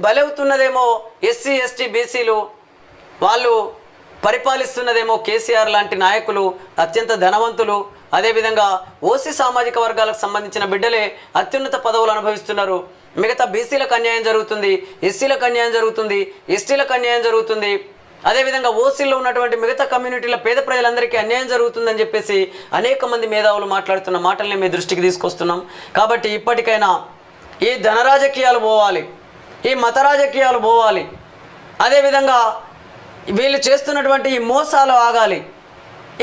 బలవుతున్నదేమో ఎస్సీ ఎస్టీ బీసీలు, వాళ్ళు పరిపాలిస్తున్నదేమో కేసీఆర్ లాంటి నాయకులు, అత్యంత ధనవంతులు. అదేవిధంగా ఓసీ సామాజిక వర్గాలకు సంబంధించిన బిడ్డలే అత్యున్నత పదవులు అనుభవిస్తున్నారు. మిగతా బీసీలకు అన్యాయం జరుగుతుంది, ఎస్సీలకు అన్యాయం జరుగుతుంది, ఎస్టీలకు అన్యాయం జరుగుతుంది. అదేవిధంగా ఓసీలో ఉన్నటువంటి మిగతా కమ్యూనిటీల పేద ప్రజలందరికీ అన్యాయం జరుగుతుందని చెప్పేసి అనేక మంది మేధావులు మాట్లాడుతున్న మాటల్ని మీ దృష్టికి తీసుకొస్తున్నాం. కాబట్టి ఇప్పటికైనా ఈ ధన రాజకీయాలు పోవాలి, ఈ మత రాజకీయాలు పోవాలి, అదేవిధంగా వీళ్ళు చేస్తున్నటువంటి ఈ మోసాలు ఆగాలి,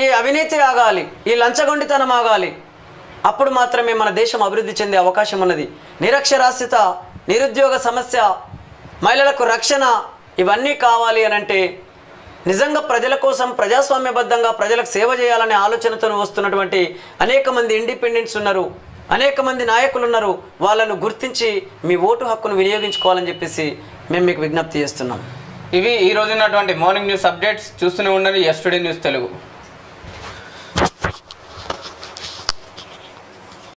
ఈ అవినీతి ఆగాలి, ఈ లంచగొండితనం ఆగాలి. అప్పుడు మాత్రమే మన దేశం అభివృద్ధి చెందే అవకాశం ఉన్నది. నిరక్షరాస్యత, నిరుద్యోగ సమస్య, మహిళలకు రక్షణ ఇవన్నీ కావాలి అని అంటే నిజంగా ప్రజల కోసం ప్రజాస్వామ్యబద్ధంగా ప్రజలకు సేవ చేయాలనే ఆలోచనతో వస్తున్నటువంటి అనేక మంది ఇండిపెండెంట్స్ ఉన్నారు, అనేక మంది నాయకులు ఉన్నారు. వాళ్ళను గుర్తించి మీ ఓటు హక్కును వినియోగించుకోవాలని చెప్పేసి మేము మీకు విజ్ఞప్తి చేస్తున్నాం. ఇవి ఈ రోజు ఉన్నటువంటి మార్నింగ్ న్యూస్ అప్డేట్స్. చూస్తూనే ఉండండి ఎస్టుడే న్యూస్ తెలుగు.